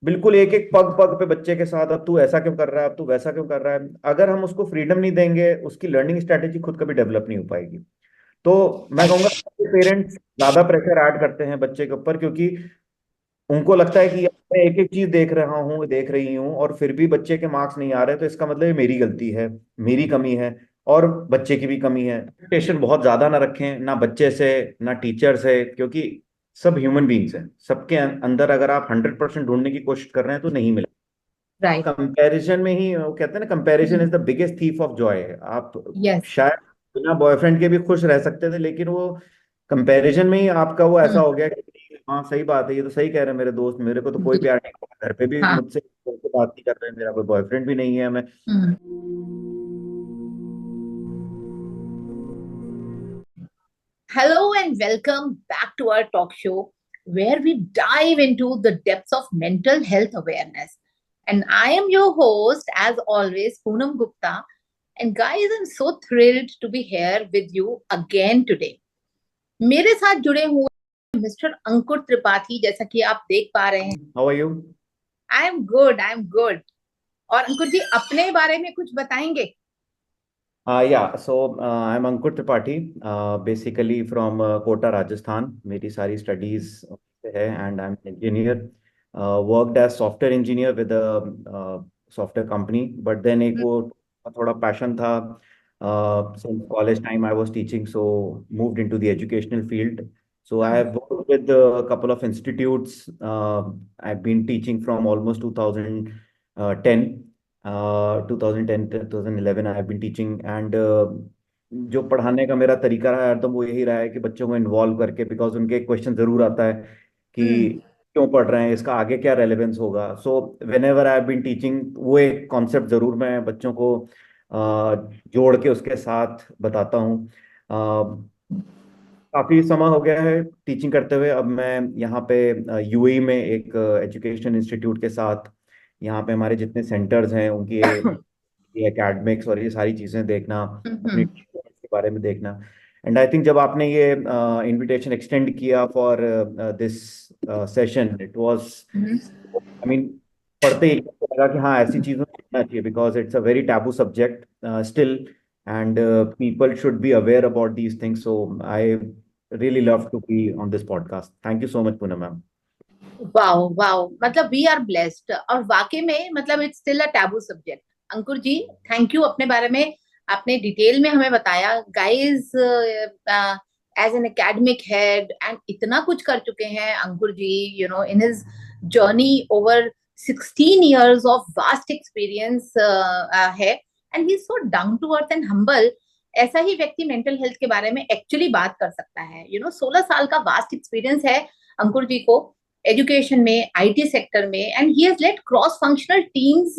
बिल्कुल एक एक पग पग पे बच्चे के साथ, अब तू ऐसा क्यों कर रहा है, अब तू वैसा क्यों कर रहा है, अगर हम उसको फ्रीडम नहीं देंगे उसकी लर्निंग स्ट्रेटेजी खुद कभी डेवलप नहीं हो पाएगी। तो मैं कहूंगा पेरेंट्स ज्यादा प्रेशर ऐड करते हैं बच्चे के ऊपर, क्योंकि उनको लगता है कि यार मैं एक एक चीज देख रहा हूँ, देख रही हूँ, और फिर भी बच्चे के मार्क्स नहीं आ रहे, तो इसका मतलब ये मेरी गलती है, मेरी कमी है, और बच्चे की भी कमी है। एक्सपेक्टेशन बहुत ज्यादा ना रखें, ना बच्चे से ना टीचर से, क्योंकि सब ह्यूमन बींग्स हैं। सबके अंदर अगर आप 100% ढूंढने की कोशिश कर रहे हैं तो नहीं मिलेगा। राइट। कंपैरिजन में ही वो कहते हैं ना, comparison is the biggest thief of Joy. आप यस। शायद बिना बॉयफ्रेंड के भी खुश रह सकते थे, लेकिन वो कंपैरिजन में ही आपका वो ऐसा हो गया कि हाँ सही बात है, ये तो सही कह रहे हैं मेरे दोस्त, मेरे को तो कोई जी। प्यार नहीं करता, घर पे भी हाँ। मुझसे फोन पे बात नहीं कर रहे हैं, मेरा कोई बॉयफ्रेंड भी नहीं है, मैं। हम्म। Hello and welcome back to our talk show where we dive into the depths of mental health awareness. And I am your host, as always, Poonam Gupta. And guys, I'm so thrilled to be here with you again today. मेरे साथ जुड़े हुए mister अंकुर त्रिपाठी, जैसा कि आप देख पा रहे हैं। How are you? I am good, I am good. और अंकुर जी अपने बारे में कुछ बताएंगे? या so I am Ankur Tripathi, basically from Kota Rajasthan. मेरी सारी स्टडीज है, and I am engineer, worked as software engineer with software company. But then एक वो थोड़ा पैशन था, since college time I was teaching, so moved into the educational field. So I have worked with a couple of institutes. I've been teaching from almost 2010. 2010 2011 I have been teaching, and जो पढ़ाने का मेरा तरीका रहा है तो वो यही रहा है कि बच्चों को इन्वॉल्व करके, बिकॉज उनके एक क्वेश्चन जरूर आता है कि हम्म। क्यों पढ़ रहे हैं, इसका आगे क्या रेलेवेंस होगा। So whenever I have been teaching, वो एक कॉन्सेप्ट जरूर मैं बच्चों को जोड़ के उसके साथ बताता हूँ। काफी समय हो गया है टीचिंग करते हुए। अब मैं यहाँ पे यूएई में एक एजुकेशन इंस्टीट्यूट के साथ, यहाँ पे हमारे जितने सेंटर्स हैं उनकी ये एकेडमिक्स और ये सारी चीजें देखना, अपनी हम्म। के बारे में देखना। एंड आई थिंक जब आपने ये इनविटेशन एक्सटेंड किया for this session, it was, hmm. I mean, पढ़ते ही लगा कि हाँ ऐसी चीजों को करना चाहिए, because it's a very taboo subject still, and people should be aware about these things. So I really love to be on this podcast. Thank you so much, Poonam ma'am. Wow wow, मतलब we are blessed, और वाकई में मतलब it's still a taboo subject. Ankur ji, thank you अपने बारे में आपने detail में हमें बताया। Guys, as an academic head and इतना कुछ कर चुके हैं Ankur ji, in his journey over 16 years of vast experience है। And he is so down to earth and humble. ऐसा ही व्यक्ति मेंटल हेल्थ के बारे में एक्चुअली बात कर सकता है। 16 साल का वास्ट एक्सपीरियंस है अंकुर जी को, एजुकेशन में, आईटी सेक्टर में, and he has lead cross functional teams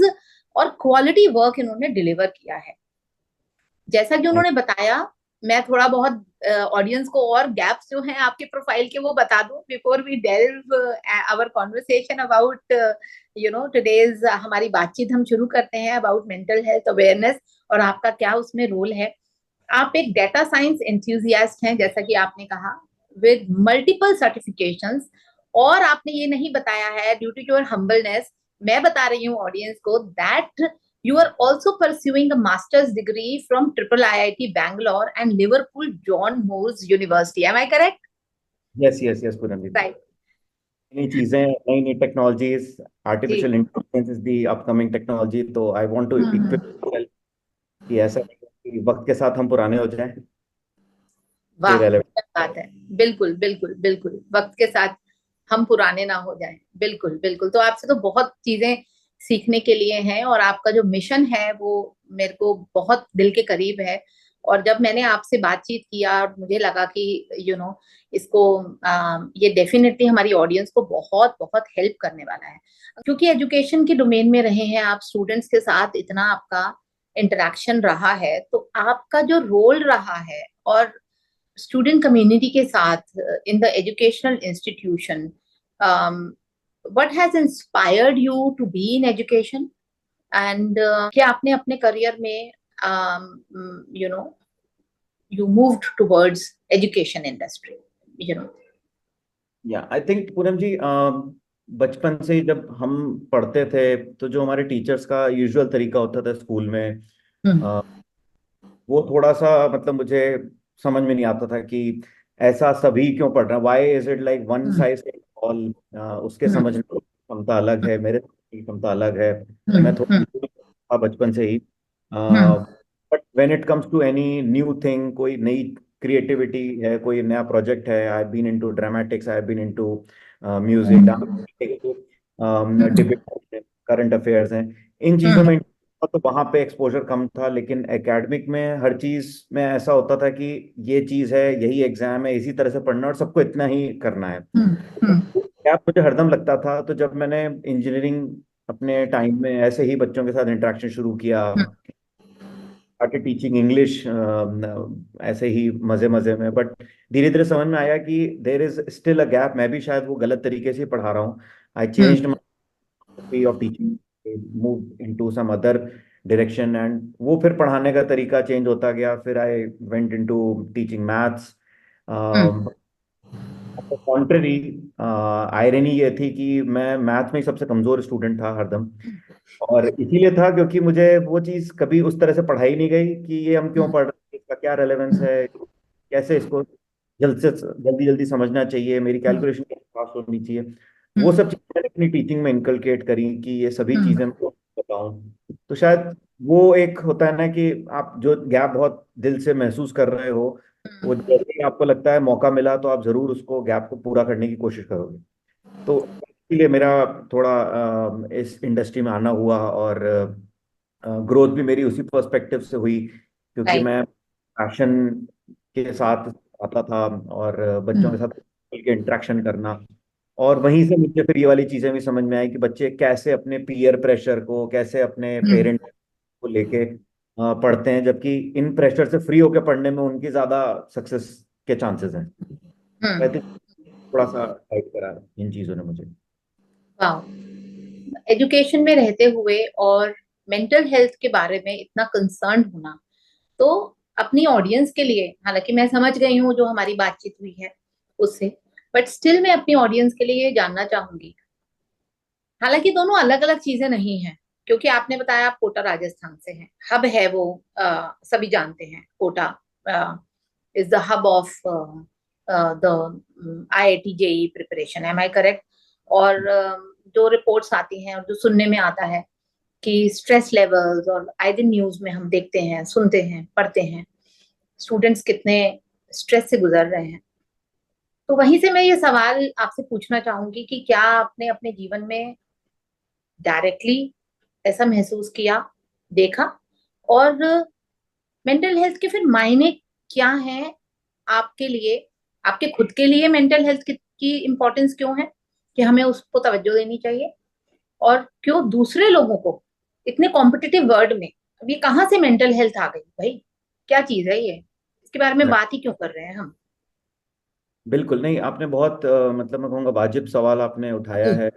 और क्वालिटी वर्क इन्होंने डिलीवर किया है। जैसा कि Thank उन्होंने बताया, मैं थोड़ा बहुत ऑडियंस को और गैप्स जो हैं आपके प्रोफाइल के वो बता दूं before we delve our conversation about today's. हमारी बातचीत हम शुरू करते हैं अबाउट मेंटल हेल्थ अवेयरनेस और आपका क्या उसमें रोल है। आप एक डेटा साइंस एंथुसियास्ट हैं, जैसा कि आपने कहा, विद मल्टीपल सर्टिफिकेशंस। और आपने ये नहीं बताया है, ड्यू टू योर हम्बलनेस, मैं बता रही हूँ ऑडियंस को, that you are also pursuing a master's degree from triple IIT Bangalore and Liverpool John Moores University. Am I correct? Yes, yes, yes, Poonam ji. Right. नई चीजें, नई नई technologies, जी। Artificial intelligence is the upcoming technology, तो I want to hmm. Equip कि ऐसा नहीं हो कि वक्त के साथ हम पुराने हो जाएं, वाह, irrelevant। क्या बात है। बिल्कुल बिल्कुल बिल्कुल, वक्त के साथ हम पुराने ना हो जाएं। बिल्कुल बिल्कुल। तो आपसे तो बहुत चीजें सीखने के लिए हैं, और आपका जो मिशन है वो मेरे को बहुत दिल के करीब है। और जब मैंने आपसे बातचीत किया और मुझे लगा कि इसको ये डेफिनेटली हमारी ऑडियंस को बहुत बहुत हेल्प करने वाला है, क्योंकि एजुकेशन के डोमेन में रहे हैं आप, स्टूडेंट्स के साथ इतना आपका इंटरेक्शन रहा है, तो आपका जो रोल रहा है और स्टूडेंट कम्युनिटी के साथ in the educational institution, what has inspired you to be in education? And क्या आपने अपने करियर में you know you moved towards education industry? या आई थिंक पूनम जी, बचपन से ही जब हम पढ़ते थे तो जो हमारे टीचर्स का यूजुअल तरीका होता था स्कूल में, हम्म। अ, वो थोड़ा सा मतलब मुझे समझ में नहीं आता था कि ऐसा सभी क्यों पढ़ रहे हैं, why is it like one hmm. Size all. उसके हम्म। समझने की क्षमता अलग है, मेरे समझने की क्षमता अलग है। मैं हम्म। थोड़ा था बचपन से ही। Hmm. But when it comes to any new thing, कोई नई क्रिएटिविटी है, कोई नया प्रोजेक्ट है, I have been into dramatics, I have been into music, hmm. Dance, hmm. Debate, current affairs हैं, इन चीजों में। तो वहां पे एक्सपोजर कम था, लेकिन एकेडमिक में हर चीज में ऐसा होता था कि ये चीज है, यही एग्जाम है, इसी तरह से पढ़ना और सबको इतना ही करना है। हम्म। हम्म। क्या मुझे हरदम लगता था, तो जब मैंने इंजीनियरिंग अपने टाइम में ऐसे ही बच्चों के साथ इंटरेक्शन शुरू किया, आके टीचिंग इंग्लिश ऐसे ही मजे मजे में, बट धीरे धीरे समझ में आया कि there is still a gap, मैं भी शायद वो गलत तरीके से पढ़ा रहा हूँ। I changed way of teaching, move into some other direction, and वो फिर पढ़ाने का तरीका चेंज होता गया। फिर I went into teaching maths. Contrary, irony ये थी कि मैं मैथ में ही सबसे कमजोर स्टूडेंट था हरदम। और इसीलिए था क्योंकि मुझे वो चीज कभी उस तरह से पढ़ाई नहीं गई कि ये हम क्यों पढ़ रहे हैं, इसका क्या रेलेवेंस है, कैसे इसको जल्द से जल्दी जल्दी समझना चाहिए, मेरी कैलकुलेशन कैसे फास्ट होनी चाहिए। वो सब चीजें मैंने अपनी टीचिंग में इनकलकेट करी कि ये सभी चीजें मैं बताऊं। तो शायद वो एक होता है ना कि आप जो गैप बहुत दिल से महसूस कर रहे हो, वो जैसे ही आपको लगता है मौका मिला तो आप जरूर उसको गैप को पूरा करने की कोशिश करोगे। तो इसलिए मेरा थोड़ा इस इंडस्ट्री में आना हुआ, और ग्रोथ भी मेरी उसी पर्सपेक्टिव से हुई, क्योंकि राइट। मैं पैशन के साथ आता था, और बच्चों के साथ मिल के इंटरेक्शन करना। और वहीं से मुझे फिर ये वाली चीजें भी समझ में आई कि बच्चे कैसे अपने पीयर प्रेशर को, कैसे अपने पेरेंट को लेके पढ़ते हैं, जबकि इन प्रेशर से फ्री होकर पढ़ने में उनकी ज्यादा सक्सेस के चांसेस हैं। आई थिंक थोड़ा सा गाइड करा इन चीजों ने मुझे। वाह। एजुकेशन में रहते हुए और मेंटल हेल्थ के बारे में इतना कंसर्न होना, तो अपनी ऑडियंस के लिए, हालांकि मैं समझ गई हूँ जो हमारी बातचीत हुई है उससे, बट स्टिल मैं अपनी ऑडियंस के लिए ये जानना चाहूंगी। हालांकि दोनों अलग अलग चीजें नहीं हैं, क्योंकि आपने बताया आप कोटा राजस्थान से हैं, हब है वो, सभी जानते हैं Kota is the hub of the IIT JEE preparation, am I correct? और जो रिपोर्ट्स आती हैं और जो सुनने में आता है कि स्ट्रेस लेवल्स, और आए दिन न्यूज में हम देखते हैं, सुनते हैं, पढ़ते हैं, स्टूडेंट्स कितने स्ट्रेस से गुजर रहे हैं। तो वहीं से मैं ये सवाल आपसे पूछना चाहूंगी कि क्या आपने अपने जीवन में डायरेक्टली ऐसा महसूस किया, देखा, और मेंटल हेल्थ के फिर मायने क्या हैं आपके लिए, आपके खुद के लिए मेंटल हेल्थ की इम्पोर्टेंस क्यों है कि हमें उसको तवज्जो देनी चाहिए, और क्यों दूसरे लोगों को इतने कॉम्पिटिटिव वर्ल्ड में, अब ये कहाँ से मेंटल हेल्थ आ गई भाई, क्या चीज है ये, इसके बारे में बात ही क्यों कर रहे हैं हम? बिल्कुल नहीं, आपने बहुत मतलब मैं कहूँगा वाजिब सवाल आपने उठाया जी। है।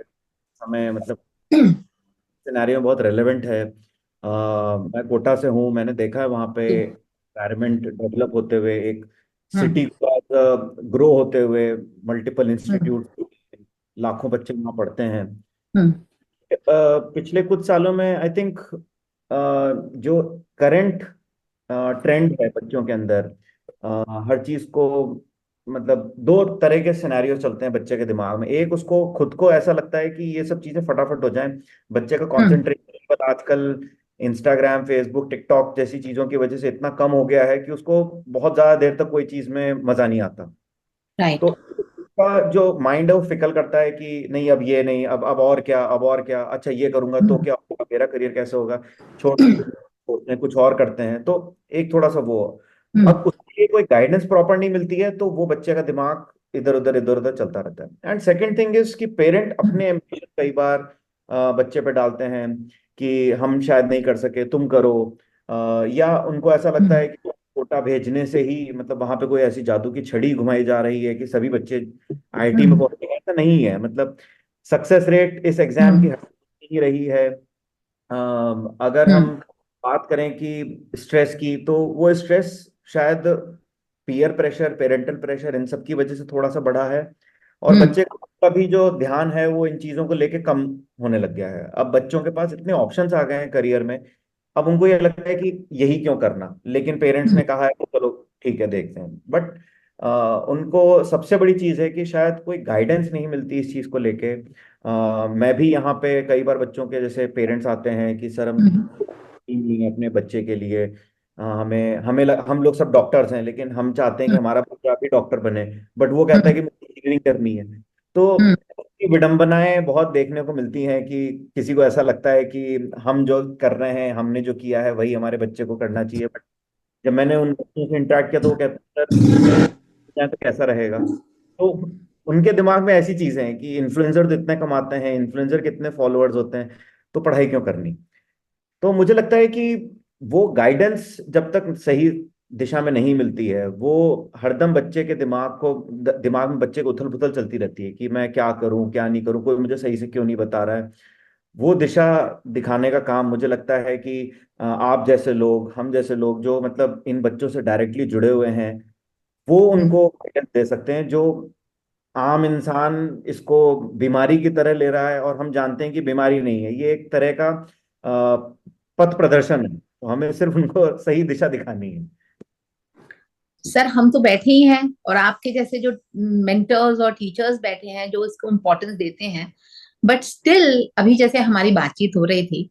हमें मतलब सिनेरियो बहुत रेलेवेंट है। मैं कोटा से हूँ, मैंने देखा है वहाँ पे जी। एनवायरनमेंट डेवलप होते हुए, एक हम्म। सिटी को ग्रो होते हुए, मल्टीपल हम्म। इंस्टीट्यूट, लाखों बच्चे वहाँ पढ़ते हैं। हम्म। पिछले कुछ सालों में आई थिंक जो करंट ट्रेंड है बच्चों के अंदर, हर चीज को मतलब दो तरह के सिनेरियो चलते हैं बच्चे के दिमाग में। एक, उसको खुद को ऐसा लगता है कि ये सब चीजें फटाफट हो जाएं, बच्चे का हम्म। कंसंट्रेशन आजकल इंस्टाग्राम, फेसबुक, टिकटॉक जैसी चीजों की वजह से इतना कम हो गया है कि उसको बहुत ज्यादा देर तक कोई चीज में मजा नहीं आता। तो राइट। उसका जो माइंड है वो फिकल करता है कि नहीं, अब ये नहीं, अब और क्या, अब और क्या, अच्छा ये करूंगा तो हम्म। क्या होगा, मेरा करियर कैसे होगा, छोड़ सोचते हैं, कुछ और करते हैं। तो एक थोड़ा सा वो, हम्म। अब उसके लिए कोई गाइडेंस प्रॉपर नहीं मिलती है, तो वो बच्चे का दिमाग इधर उधर चलता रहता है। एंड सेकंड थिंग इज कि पेरेंट हम्म। अपने एम्बिशन कई बार बच्चे पे डालते हैं कि हम शायद नहीं कर सके, तुम करो। या उनको ऐसा लगता हम्म। है कि कोटा भेजने से ही मतलब वहां पे कोई ऐसी जादू की छड़ी घुमाई जा रही है कि सभी बच्चे आईआईटी में हम्म। पहुंचे। ऐसा नहीं है, मतलब सक्सेस रेट इस एग्जाम की हम्म। नहीं रही है। अगर हम्म। हम बात करें कि स्ट्रेस की, तो वो स्ट्रेस शायद पीयर प्रेशर, पेरेंटल प्रेशर, इन सब की वजह से थोड़ा सा बढ़ा है। और हम्म। बच्चे को का भी जो ध्यान है वो इन चीजों को लेके कम होने लग गया है। अब बच्चों के पास इतने ऑप्शंस आ गए हैं करियर में, अब उनको ये लगता है कि यही क्यों करना, लेकिन पेरेंट्स हम्म, ने कहा है कि चलो ठीक है देखते हैं। बट उनको सबसे बड़ी चीज है कि शायद कोई गाइडेंस नहीं मिलती इस चीज को लेके। मैं भी यहाँ पे कई बार बच्चों के जैसे पेरेंट्स आते हैं कि सर हम हम्म, टीम लिए हैं अपने बच्चे के लिए, हमें हमें हम लोग सब डॉक्टर्स हैं लेकिन हम चाहते हैं कि हम्म, हमारा बच्चा भी डॉक्टर बने, बट वो कहता है हम्म, कि मुझे इंजीनियरिंग करनी है। तो हम्म, ये विडंबनाएं बहुत देखने को मिलती हैं कि किसी को ऐसा लगता है कि हम जो कर रहे हैं, हमने जो किया है वही हमारे बच्चे को करना चाहिए। बट जब मैंने उन बच्चों से इंटरेक्ट किया तो वो कहते हैं सर यहाँ तो कैसा रहेगा। तो उनके दिमाग में ऐसी चीजें हैं कि इन्फ्लुएंसर इतने कमाते हैं, इन्फ्लुएंसर कितने फॉलोअर्स होते हैं, तो पढ़ाई क्यों करनी। तो मुझे लगता है कि वो गाइडेंस जब तक सही दिशा में नहीं मिलती है, वो हरदम बच्चे के दिमाग में बच्चे को उथल पुथल चलती रहती है कि मैं क्या करूं क्या नहीं करूं, कोई मुझे सही से क्यों नहीं बता रहा है। वो दिशा दिखाने का काम मुझे लगता है कि आप जैसे लोग, हम जैसे लोग जो मतलब इन बच्चों से डायरेक्टली जुड़े हुए हैं, वो हम्म। उनको गाइडेंस दे सकते हैं। जो आम इंसान इसको बीमारी की तरह ले रहा है, और हम जानते हैं कि बीमारी नहीं है, ये एक तरह का पथ प्रदर्शन है, तो हमें सिर्फ उनको सही दिशा दिखानी है। सर हम तो बैठे ही हैं और आपके जैसे जो मेंटर्स और टीचर्स बैठे हैं जो इसको इम्पोर्टेंस देते हैं, बट स्टिल अभी जैसे हमारी बातचीत हो रही थी,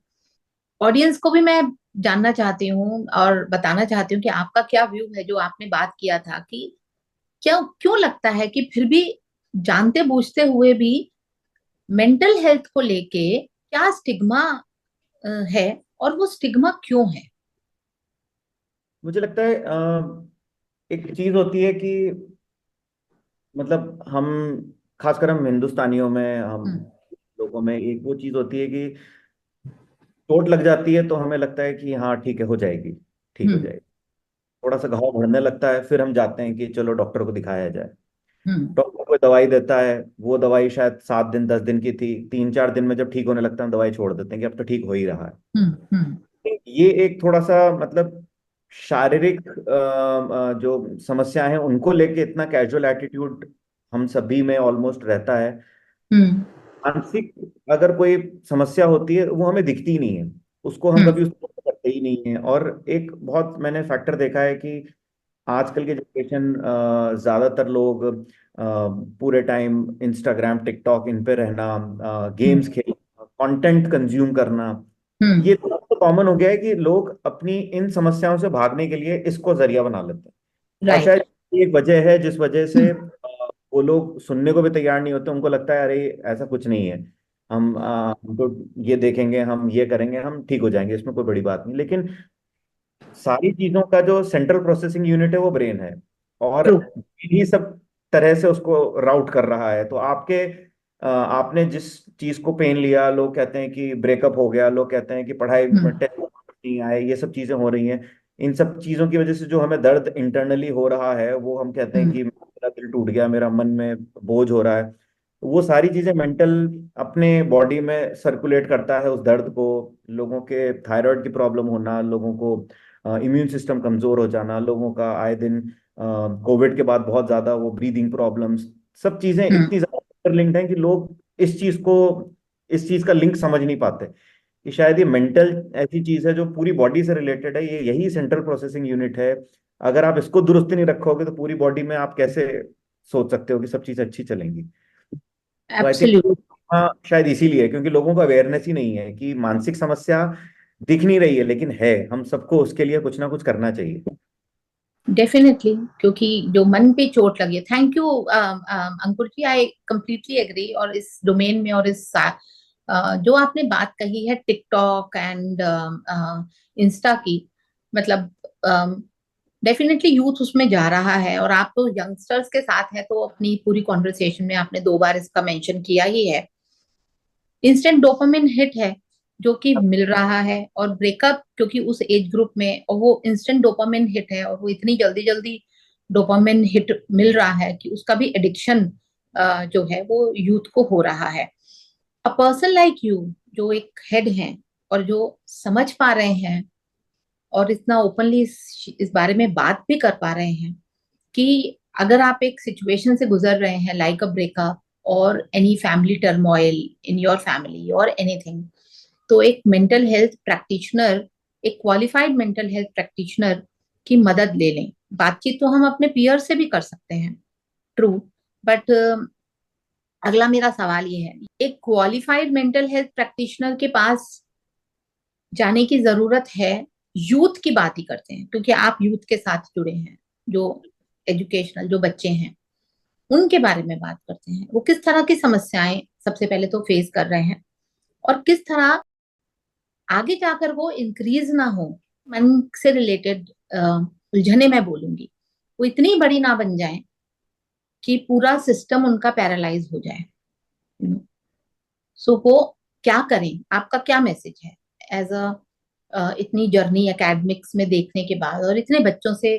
ऑडियंस को भी मैं जानना चाहती हूँ और बताना चाहती हूँ कि आपका क्या व्यू है जो आपने बात किया था कि क्या क्यों लगता है कि फिर भी जानते बूझते हुए भी मेंटल हेल्थ को लेके क्या स्टिग्मा है, और वो स्टिग्मा क्यों है? मुझे लगता है एक चीज होती है कि मतलब हम, खासकर हम हिंदुस्तानियों में, हम हम्म, लोगों में एक वो चीज होती है कि चोट लग जाती है तो हमें लगता है कि हाँ ठीक है हो जाएगी, ठीक हो हम्म, जाएगी। थोड़ा सा घाव बढ़ने लगता है, फिर हम जाते हैं कि चलो डॉक्टर को दिखाया जाए। हम्म, डॉक्टर कोई दवाई देता है, वो दवाई शायद 7 दिन 10 दिन की थी, 3 4 दिन में जब ठीक होने लगता है हम दवाई छोड़ देते हैं कि अब तो ठीक हो ही रहा है। हम्म, हम्म, ये एक थोड़ा सा मतलब शारीरिक जो समस्या है उनको लेके इतना कैजुअल एटीट्यूड हम सभी में ऑलमोस्ट रहता है। हम्म, मानसिक अगर कोई समस्या होती है वो हमें दिखती ही नहीं है, उसको हम हम्म, कभी उसको करते ही नहीं है। और एक बहुत मैंने फैक्टर देखा है कि आजकल की जनरेशन, ज्यादातर लोग पूरे टाइम इंस्टाग्राम टिकटॉक इन पे रहना, गेम्स खेलना, कंटेंट कंज्यूम करना, हम्म, ये तो कॉमन हो गया है कि लोग अपनी इन समस्याओं से भागने के लिए इसको जरिया बना लेते हैं। और राइट। शायद ये एक वजह है जिस वजह से वो लोग सुनने को भी तैयार नहीं होते। उनको लगता है अरे ऐसा कुछ नहीं है, हम तो ये देखेंगे, हम ये करेंगे, हम ठीक हो जाएंगे, इसमें कोई बड़ी बात नहीं। लेकिन सारी चीजों का जो सेंट्रल प्रोसेसिंग यूनिट है वो ब्रेन है, और ट्रू। ही सब तरह से उसको राउट कर रहा है। तो आपने जिस चीज को पेन लिया, लोग कहते हैं कि ब्रेकअप हो गया, लोग कहते हैं कि पढ़ाई में हम्म, टेस्ट नहीं आए, ये सब चीजें हो रही हैं। इन सब चीजों की वजह से जो हमें दर्द इंटरनली हो रहा है, वो हम कहते हैं हम्म, कि मेरा दिल टूट गया, मेरा मन में बोझ हो रहा है। तो वो सारी चीजें मेंटल अपने बॉडी में सर्कुलेट करता है उस दर्द को। लोगों के थायराइड की प्रॉब्लम होना, लोगों को इम्यून सिस्टम कमजोर हो जाना, लोगों का आए दिन कोविड के बाद बहुत ज्यादा वो ब्रीदिंग प्रॉब्लम्स, सब चीजें हम्म। इतनी ज्यादा लिंक्ड हैं कि लोग इस चीज का लिंक समझ नहीं पाते कि शायद ये मेंटल ऐसी चीज है जो पूरी बॉडी से रिलेटेड है। ये यही सेंट्रल प्रोसेसिंग यूनिट है। अगर आप इसको दुरुस्त नहीं रखोगे तो पूरी बॉडी में आप कैसे सोच सकते हो कि सब चीजें अच्छी चलेंगी। तो आई थिंक एब्सोल्यूट। हाँ शायद इसीलिए, क्योंकि लोगों को अवेयरनेस ही नहीं है कि मानसिक समस्या दिख नहीं रही है लेकिन है, हम सबको उसके लिए कुछ ना कुछ करना चाहिए। डेफिनेटली, क्योंकि जो मन पे चोट लगी है। Thank you Ankur ji, I completely agree. और इस डोमेन में और जो आपने बात कही है टिकटॉक एंड इंस्टा की, मतलब डेफिनेटली यूथ उसमें जा रहा है, और आप तो यंगस्टर्स के साथ हैं तो अपनी पूरी कॉन्वर्सेशन में आपने 2 बार इसका मेंशन किया ही है। इंस्टेंट डोपामिन हिट है जो कि मिल रहा है, और ब्रेकअप क्योंकि उस एज ग्रुप में, और वो इंस्टेंट डोपामिन हिट है और वो इतनी जल्दी जल्दी डोपामिन हिट मिल रहा है कि उसका भी एडिक्शन जो है वो यूथ को हो रहा है। अ पर्सन लाइक यू जो एक हेड हैं और जो समझ पा रहे हैं और इतना ओपनली इस बारे में बात भी कर पा रहे हैं कि अगर आप एक सिचुएशन से गुजर रहे हैं लाइक अ ब्रेकअप, और any family turmoil in your family और एनीथिंग, तो एक मेंटल हेल्थ प्रैक्टिशनर, एक क्वालिफाइड मेंटल हेल्थ प्रैक्टिशनर की मदद ले लें। बातचीत तो हम अपने पीयर से भी कर सकते हैं, ट्रू, बट अगला मेरा सवाल ये है, एक क्वालिफाइड मेंटल हेल्थ प्रैक्टिशनर के पास जाने की जरूरत है? यूथ की बात ही करते हैं क्योंकि आप यूथ के साथ जुड़े हैं, जो एजुकेशनल जो बच्चे हैं उनके बारे में बात करते हैं। वो किस तरह की समस्याएं सबसे पहले तो फेस कर रहे हैं, और किस तरह आगे जाकर वो इंक्रीज ना हो, मन से रिलेटेड उलझने मैं बोलूंगी, वो इतनी बड़ी ना बन जाए कि पूरा सिस्टम उनका पैरालाइज हो जाए। सो वो क्या करें? आपका क्या मैसेज है एज इतनी जर्नी एकेडमिक्स में देखने के बाद और इतने बच्चों से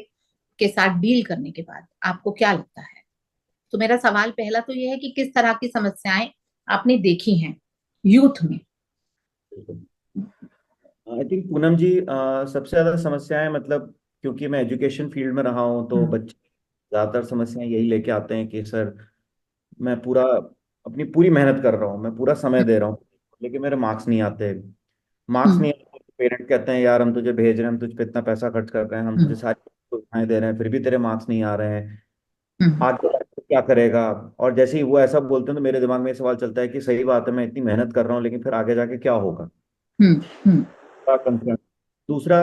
के साथ डील करने के बाद आपको क्या लगता है? तो मेरा सवाल पहला तो ये है कि किस तरह की समस्याएं आपने देखी हैं यूथ में? आई थिंक पूनम जी, सबसे ज्यादा समस्याएं, मतलब क्योंकि मैं एजुकेशन फील्ड में रहा हूँ, तो हम्म। बच्चे ज्यादातर समस्याएं यही लेके आते हैं कि सर, मैं पूरा अपनी पूरी मेहनत कर रहा हूँ, मैं पूरा समय दे रहा हूँ, लेकिन मेरे मार्क्स नहीं आते। मार्क्स हम्म। नहीं आते, पेरेंट कहते हैं यार हम तुझे भेज रहे हैं, हम तुझ पे इतना पैसा खर्च कर रहे हैं, हम तुझे हम्म। सारी सुविधाएं दे रहे हैं, फिर भी तेरे मार्क्स नहीं आ रहे हैं, हम्म। आगे जाके क्या करेगा? और जैसे ही वो ऐसा बोलते हैं तो मेरे दिमाग में ये सवाल चलता है कि सही बात है, मैं इतनी मेहनत कर रहा हूँ, लेकिन फिर आगे जाके क्या होगा? हम्म। हम्म। बड़ा कंसर्न। दूसरा,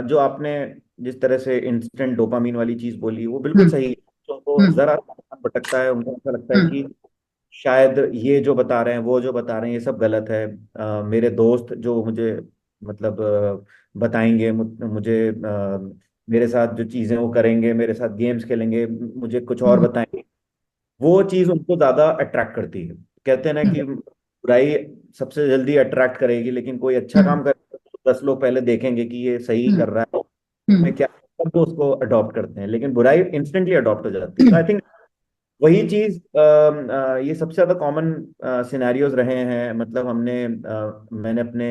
जो आपने जिस तरह से इंस्टेंट डोपामीन वाली चीज बोली, वो बिल्कुल हम्म। सही है। बच्चों को हम्म। जरा सा भटकता है, उनको ऐसा लगता है हम्म। कि शायद ये जो बता रहे हैं, वो जो बता रहे हैं, ये सब गलत है। मेरे दोस्त जो मुझे मतलब बताएंगे, मुझे मेरे साथ जो चीजें वो करेंगे, मेरे साथ गेम्स खेलेंगे, मुझे कुछ और हम्म। बताएंगे, वो चीज उनको ज्यादा अट्रैक्ट करती है। कहते हैं ना कि बुराई सबसे जल्दी अट्रैक्ट करेगी, लेकिन कोई अच्छा हम्म। काम करे तो 10 लोग पहले देखेंगे कि ये सही हम्म। कर रहा है, हम्म। इसमें क्या, तब वो उसको अडॉप्ट करते हैं, लेकिन बुराई इंस्टेंटली अडॉप्ट हो जाती है। तो आई थिंक वही चीज, ये सबसे ज्यादा कॉमन सिनेरियोज रहे हैं। मतलब मैंने अपने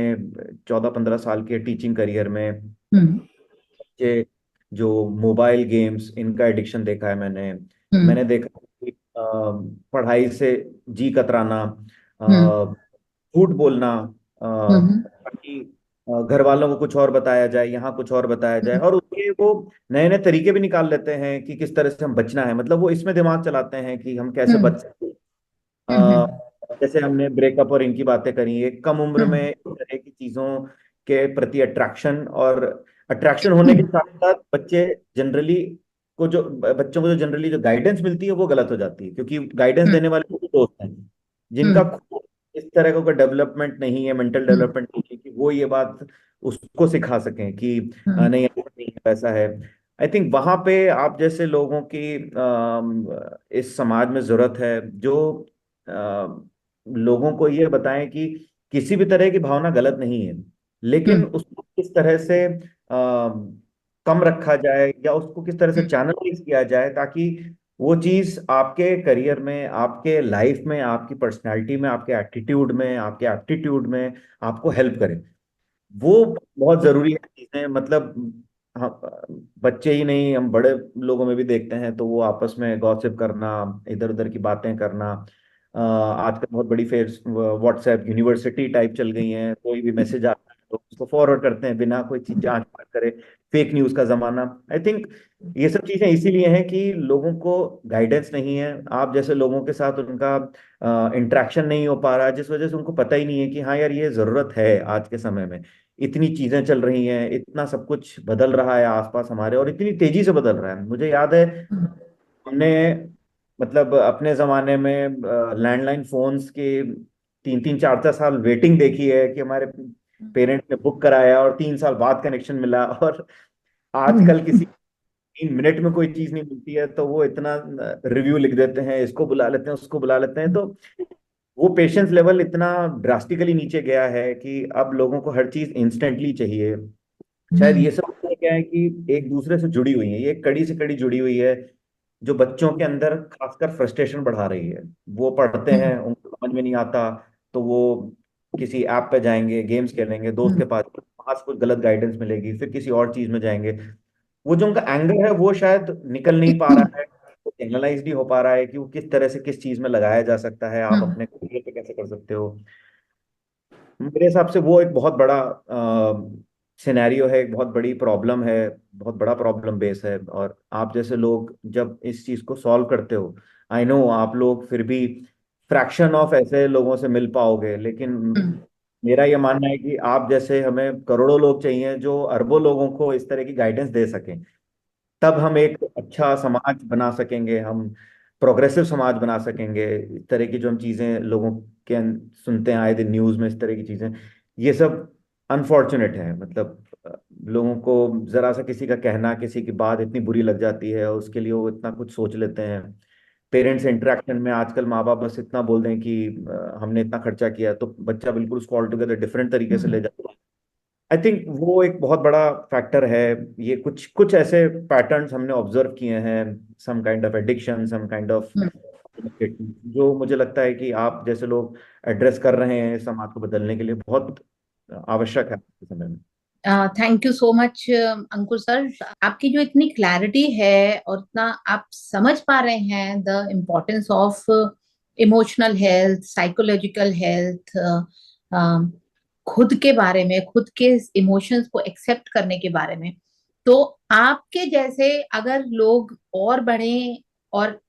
14-15 साल के टीचिंग करियर में हम्म। बच्चे जो मोबाइल गेम्स, इनका एडिक्शन देखा है मैंने। हम्म। मैंने देखा कि पढ़ाई से जी कतराना, हम्म। झूठ बोलना, हम्म। ताकि घर वालों को कुछ और बताया जाए, यहाँ कुछ और बताया जाए, और उसके वो नए नए तरीके भी निकाल लेते हैं कि किस तरह से हम बचना है। मतलब वो इसमें दिमाग चलाते हैं कि हम कैसे हम्म। बच सकते हैं। हम्म। जैसे हमने ब्रेकअप और इनकी बातें करी, एक कम उम्र में हम्म। इस तरह की चीजों के प्रति अट्रैक्शन, और अट्रैक्शन होने के साथ साथ बच्चों को जो जनरली जो गाइडेंस मिलती है वो गलत हो जाती है, क्योंकि गाइडेंस देने वाले वो दोस्त हैं जिनका हम्म। खुद इस तरह का कोई डेवलपमेंट नहीं है, मेंटल हम्म। डेवलपमेंट नहीं है कि वो ये बात उसको सिखा सकें कि हम्म। नहीं ऐसा नहीं है, वैसा है। आई थिंक वहां पे आप जैसे लोगों की इस समाज में जरूरत है, जो लोगों को ये बताएं कि किसी भी तरह की भावना गलत नहीं है, लेकिन हम्म। उसको किस तरह से कम रखा जाए, या उसको किस तरह से हम्म। चैनलाइज किया जाए, ताकि वो चीज आपके करियर में, आपके लाइफ में, आपकी पर्सनालिटी में, आपके एटीट्यूड में, आपके एप्टीट्यूड में आपको हेल्प करे। वो बहुत जरूरी है चीजें। मतलब हम बच्चे ही नहीं, हम बड़े लोगों में भी देखते हैं, तो वो आपस में गॉसिप करना, इधर उधर की बातें करना। आजकल बहुत बड़ी फेस व्हाट्सएप यूनिवर्सिटी टाइप चल गई हैं, कोई भी मैसेज आता है तो उसको फॉरवर्ड करते हैं बिना कोई चीज जांच परख करे। फेक न्यूज का जमाना। आई थिंक ये सब चीजें इसीलिए हैं कि लोगों को गाइडेंस नहीं है, आप जैसे लोगों के साथ उनका इंटरेक्शन नहीं हो पा रहा है, जिस वजह से उनको पता ही नहीं है कि हाँ यार, ये जरूरत है आज के समय में। इतनी चीजें चल रही हैं, इतना सब कुछ बदल रहा है आसपास हमारे, और इतनी तेजी से बदल रहा है। मुझे याद है, हमने मतलब अपने जमाने में लैंडलाइन फोन्स के 3-3 4-4 साल वेटिंग देखी है कि हमारे पेरेंट्स ने बुक कराया और 3 साल बाद कनेक्शन मिला। और आजकल किसी 3 मिनट में कोई चीज नहीं मिलती है, तो वो इतना रिव्यू लिख देते हैं, इसको बुला लेते हैं, उसको बुला लेते हैं। तो वो पेशेंस लेवल इतना ड्रास्टिकली नीचे गया है कि अब लोगों को हर चीज इंस्टेंटली चाहिए। शायद ये सब क्या है कि एक दूसरे से जुड़ी हुई है, ये एक कड़ी से कड़ी जुड़ी हुई है, जो बच्चों के अंदर खासकर फ्रस्ट्रेशन बढ़ा रही है। वो पढ़ते हैं, उनको समझ में नहीं आता, तो वो किसी ऐप पे जाएंगे, गेम्स खेलेंगे, दोस्त के पास, वहां से कुछ गलत गाइडेंस मिलेगी, फिर किसी और चीज में जाएंगे। वो जो उनका एंगर है वो शायद निकल नहीं पा रहा है, एनालाइज नहीं हो पा रहा है कि वो किस तरह से किस चीज में लगाया जा सकता है, आप हम्म अपने करियर पे कैसे कर सकते हो। मेरे हिसाब से वो एक बहुत बड़ा सिनेरियो है, एक बहुत बड़ी प्रॉब्लम है, बहुत बड़ा प्रॉब्लम बेस है। और आप जैसे लोग जब इस चीज को सॉल्व करते हो, आई नो आप लोग फिर भी फ्रैक्शन ऑफ ऐसे लोगों से मिल पाओगे, लेकिन हम्म मेरा ये मानना है कि आप जैसे हमें करोड़ों लोग चाहिए जो अरबों लोगों को इस तरह की गाइडेंस दे सकें। तब हम एक अच्छा समाज बना सकेंगे, हम प्रोग्रेसिव समाज बना सकेंगे। इस तरह की जो हम चीजें लोगों के सुनते हैं आए दिन न्यूज में, इस तरह की चीजें, ये सब अनफॉर्चुनेट है। मतलब लोगों को जरा सा किसी का कहना, किसी की बात इतनी बुरी लग जाती है, उसके लिए वो इतना कुछ सोच लेते हैं। पेरेंट्स इंटरेक्शन में आजकल माँ बाप बस इतना बोल दें कि हमने इतना खर्चा किया, तो बच्चा बिल्कुल उसको ऑल टुगेदर डिफरेंट तरीके से ले हम्म जाता है। आई थिंक वो एक बहुत बड़ा फैक्टर है। ये कुछ कुछ ऐसे पैटर्न्स हमने ऑब्जर्व किए हैं, some kind of addiction, some kind of, hmm. जो मुझे लगता है कि आप जैसे लोग एड्रेस कर रहे हैं समाज को बदलने के लिए, बहुत आवश्यक है आज के समय में। Thank you so much Ankur sir, आपकी जो इतनी क्लैरिटी है और इतना आप समझ पा रहे हैं the importance of emotional health, psychological health, खुद के बारे में, खुद के इमोशंस को एक्सेप्ट करने के बारे में। तो आपके जैसे अगर लोग और बढ़े, और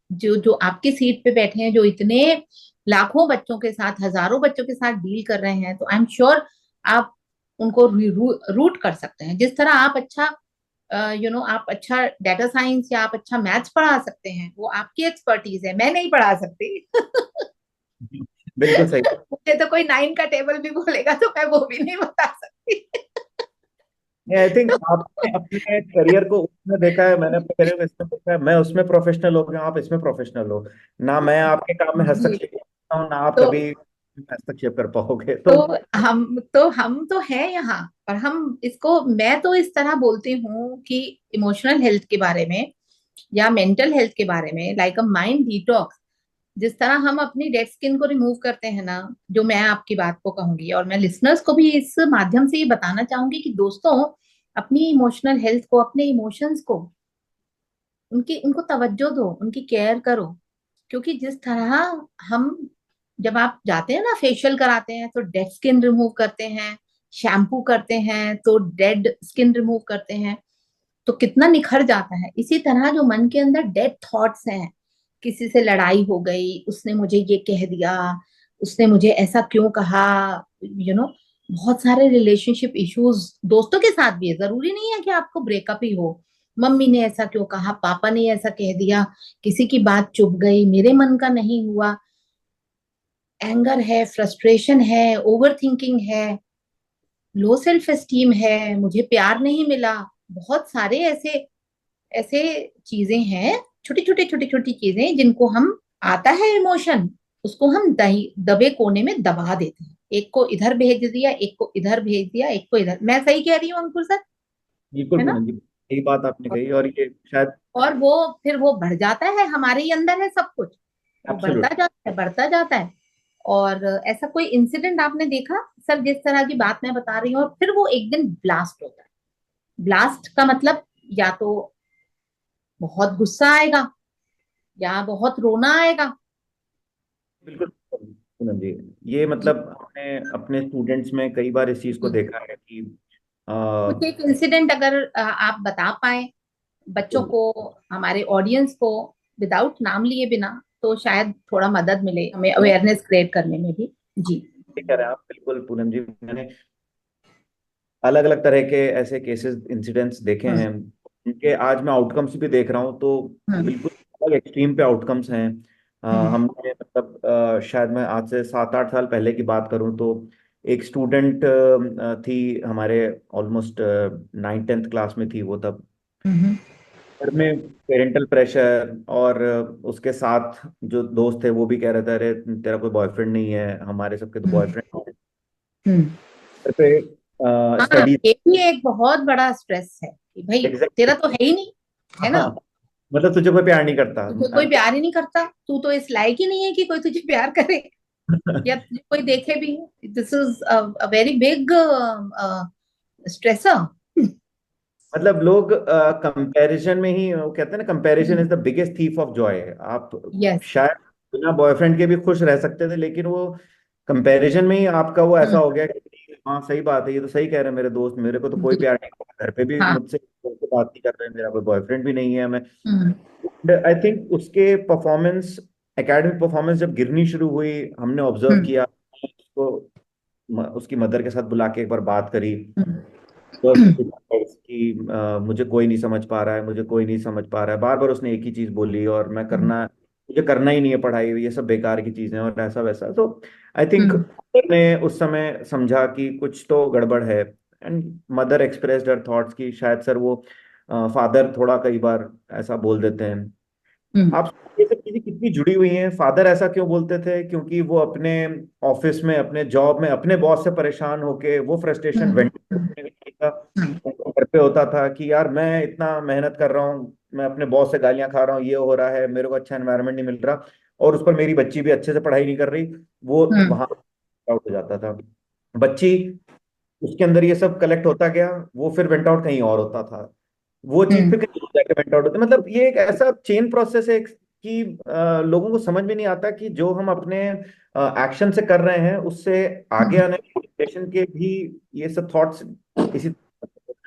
जो जो आपकी सीट पे बैठे हैं, जो इतने लाखों बच्चों के साथ, हजारों बच्चों के साथ डील कर रहे हैं, तो आई एम श्योर आप उनको रूट कर सकते हैं। जिस तरह आप अच्छा आप अच्छा डेटा साइंस या आप अच्छा मैथ्स पढ़ा सकते हैं, वो आपकी एक्सपर्टीज है, मैं नहीं पढ़ा सकती। बिल्कुल सही। मुझे तो कोई 9 का टेबल भी बोलेगा तो मैं वो भी नहीं बता सकती। आई थिंक आपने तो, अपने करियर को उसमें देखा है, मैंने अपने करियर को इसमें देखा है। मैं उसमें प्रोफेशनल हो गया, आप इसमें प्रोफेशनल हो। ना मैं आपके काम में जी। हस्तक्षेप करता हूँ, ना आप तो कभी हस्तक्षेप कर पाओगे, तो तो हम तो हैं यहाँ, और हम इसको, मैं तो इस तरह बोलती हूँ कि इमोशनल हेल्थ के बारे में या मेंटल हेल्थ के बारे में, लाइक अ माइंड डिटॉक्स, जिस तरह हम अपनी डेड स्किन को रिमूव करते हैं ना, जो मैं आपकी बात को कहूंगी, और मैं लिसनर्स को भी इस माध्यम से ये बताना चाहूंगी कि दोस्तों, अपनी इमोशनल हेल्थ को, अपने इमोशंस को, उनकी उनको तवज्जो दो, उनकी केयर करो। क्योंकि जिस तरह हम, जब आप जाते हैं ना फेशियल कराते हैं तो डेड स्किन रिमूव करते हैं, शैम्पू करते हैं तो डेड स्किन रिमूव करते हैं, तो कितना निखर जाता है। इसी तरह जो मन के अंदर डेड थॉट्स हैं, किसी से लड़ाई हो गई, उसने मुझे ये कह दिया, उसने मुझे ऐसा क्यों कहा, बहुत सारे रिलेशनशिप इश्यूज दोस्तों के साथ भी है, जरूरी नहीं है कि आपको ब्रेकअप ही हो। मम्मी ने ऐसा क्यों कहा, पापा ने ऐसा कह दिया, किसी की बात चुभ गई, मेरे मन का नहीं हुआ, एंगर है, फ्रस्ट्रेशन है, ओवर थिंकिंग है, लो सेल्फ एस्टीम है, मुझे प्यार नहीं मिला। बहुत सारे ऐसे ऐसे चीजें हैं, छोटी छोटी चीजें जिनको हम, आता है इमोशन, उसको हम दबे कोने में दबा देते हैं, एक को इधर भेज दिया, एक को इधर भेज दिया, एक को इधर। मैं सही कह रही हूँ अंकुर सर? बिल्कुल है ना? पूनम जी, यही बात आपने कही, और ये शायद और वो फिर वो बढ़ जाता है, हमारे ही अंदर है सब कुछ, वो बढ़ता एब्सोल्यूट। जाता है, बढ़ता जाता है। और ऐसा कोई इंसिडेंट आपने देखा सर, जिस तरह की बात मैं बता रही हूँ, और फिर वो एक दिन ब्लास्ट होता है? ब्लास्ट का मतलब, या तो बहुत गुस्सा आएगा, या बहुत रोना आएगा। बिल्कुल पूनम जी, ये जी। मतलब हमने अपने स्टूडेंट्स में कई बार इस चीज को हम्म। देखा है कि कुछ एक इंसिडेंट अगर आप बता पाए बच्चों बिल्कुल को, हमारे ऑडियंस को, विदाउट नाम लिए बिना, तो शायद थोड़ा मदद मिले हमें अवेयरनेस क्रिएट करने में भी। जी। ठीक कह रहे हैं आप, बिल्कुल पूनम जी। मैंने अलग अलग तरह के ऐसे केसेस, इंसिडेंट्स देखे हम्म हैं, उनके आज मैं आउटकम्स भी देख रहा हूँ, तो हम्म बिल्कुल अलग एक्सट्रीम पे आउटकम्स हैं। हम्म हमने मतलब शायद मैं आज से 7-8 साल पहले की बात करूँ तो एक स्टूडेंट थी हमारे, ऑलमोस्ट 9th 10th क्लास में थी वो तब। हम्म घर में पेरेंटल प्रेशर, और उसके साथ जो दोस्त थे वो भी कह रहे थे अरे तेरा कोई बॉयफ्रेंड नहीं है, हमारे सबके तो हम्म बॉयफ्रेंड है। हम्म। घर पे हाँ, स्टडी। ये भी एक बहुत बड़ा स्ट्रेस है कि भाई तेरा एग्जैक्टली। तो है ही नहीं, है ना? हाँ, मतलब तुझे कोई प्यार नहीं करता। तुझे कोई प्यार ही नहीं करता, तू तो इस लायक ही नहीं है कि कोई तुझे प्यार करे, या तुझे कोई देखे भी। This is a very big stressor. मतलब लोग कंपैरिजन में ही, वो कहते हैं ना, comparison is the biggest thief of Joy. आप यस। शायद बिना बॉयफ्रेंड के भी खुश रह सकते थे, लेकिन वो कंपैरिजन में ही आपका वो ऐसा हो गया कि हाँ सही बात है, ये तो सही कह रहे हैं मेरे दोस्त, मेरे को तो कोई प्यार नहीं कर रहा, घर पे भी हाँ। मुझसे फोन पे बात नहीं कर रहे हैं, मेरा कोई बॉयफ्रेंड भी नहीं है। मैं हम्म। आई थिंक उसके परफॉर्मेंस, एकेडमिक परफॉर्मेंस जब गिरनी शुरू हुई, हमने ऑब्जर्व हम्म। किया उसको, उसकी मदर के साथ बुला के एक बार बात करी। हम्म। बस कि मुझे कोई नहीं समझ पा रहा है, मुझे कोई नहीं समझ पा रहा है, बार बार उसने एक ही चीज बोली, और मैं हम्म। करना, मुझे करना ही नहीं है पढ़ाई, ये सब बेकार की चीजें और ऐसा वैसा। तो आई थिंक हम्म। ने उस समय समझा कि कुछ तो गड़बड़ है, and mother expressed her thoughts की शायद सर वो फादर थोड़ा कई बार ऐसा बोल देते हैं। हम्म। आप ये सब चीजें कितनी जुड़ी हुई हैं। फादर ऐसा क्यों बोलते थे? क्योंकि वो अपने ऑफिस में, अपने जॉब में, अपने बॉस से परेशान होके वो फ्रस्ट्रेशन हम्म। वेंट हम्म। करने का हम्म। उनको घर पे होता था कि यार मैं इतना मेहनत कर रहा हूँ, मैं अपने बॉस से गालियां खा रहा हूँ, ये हो रहा है, मेरे को अच्छा एनवायरनमेंट नहीं मिल रहा, और उस पर मेरी बच्ची भी अच्छे से पढ़ाई नहीं कर रही, वो हम्म। वहां आउट हो जाता था। बच्ची, उसके अंदर ये सब कलेक्ट होता गया, वो फिर वेंट आउट कहीं और होता था, वो चीज हम्म। फिर कहीं और जाके वेंट आउट होती है। मतलब ये एक ऐसा चेन प्रोसेस है कि लोगों को समझ में नहीं आता कि जो हम अपने एक्शन से कर रहे हैं, उससे आगे हम्म। आने वाले जनरेशन के भी ये सब थॉट्स इसी,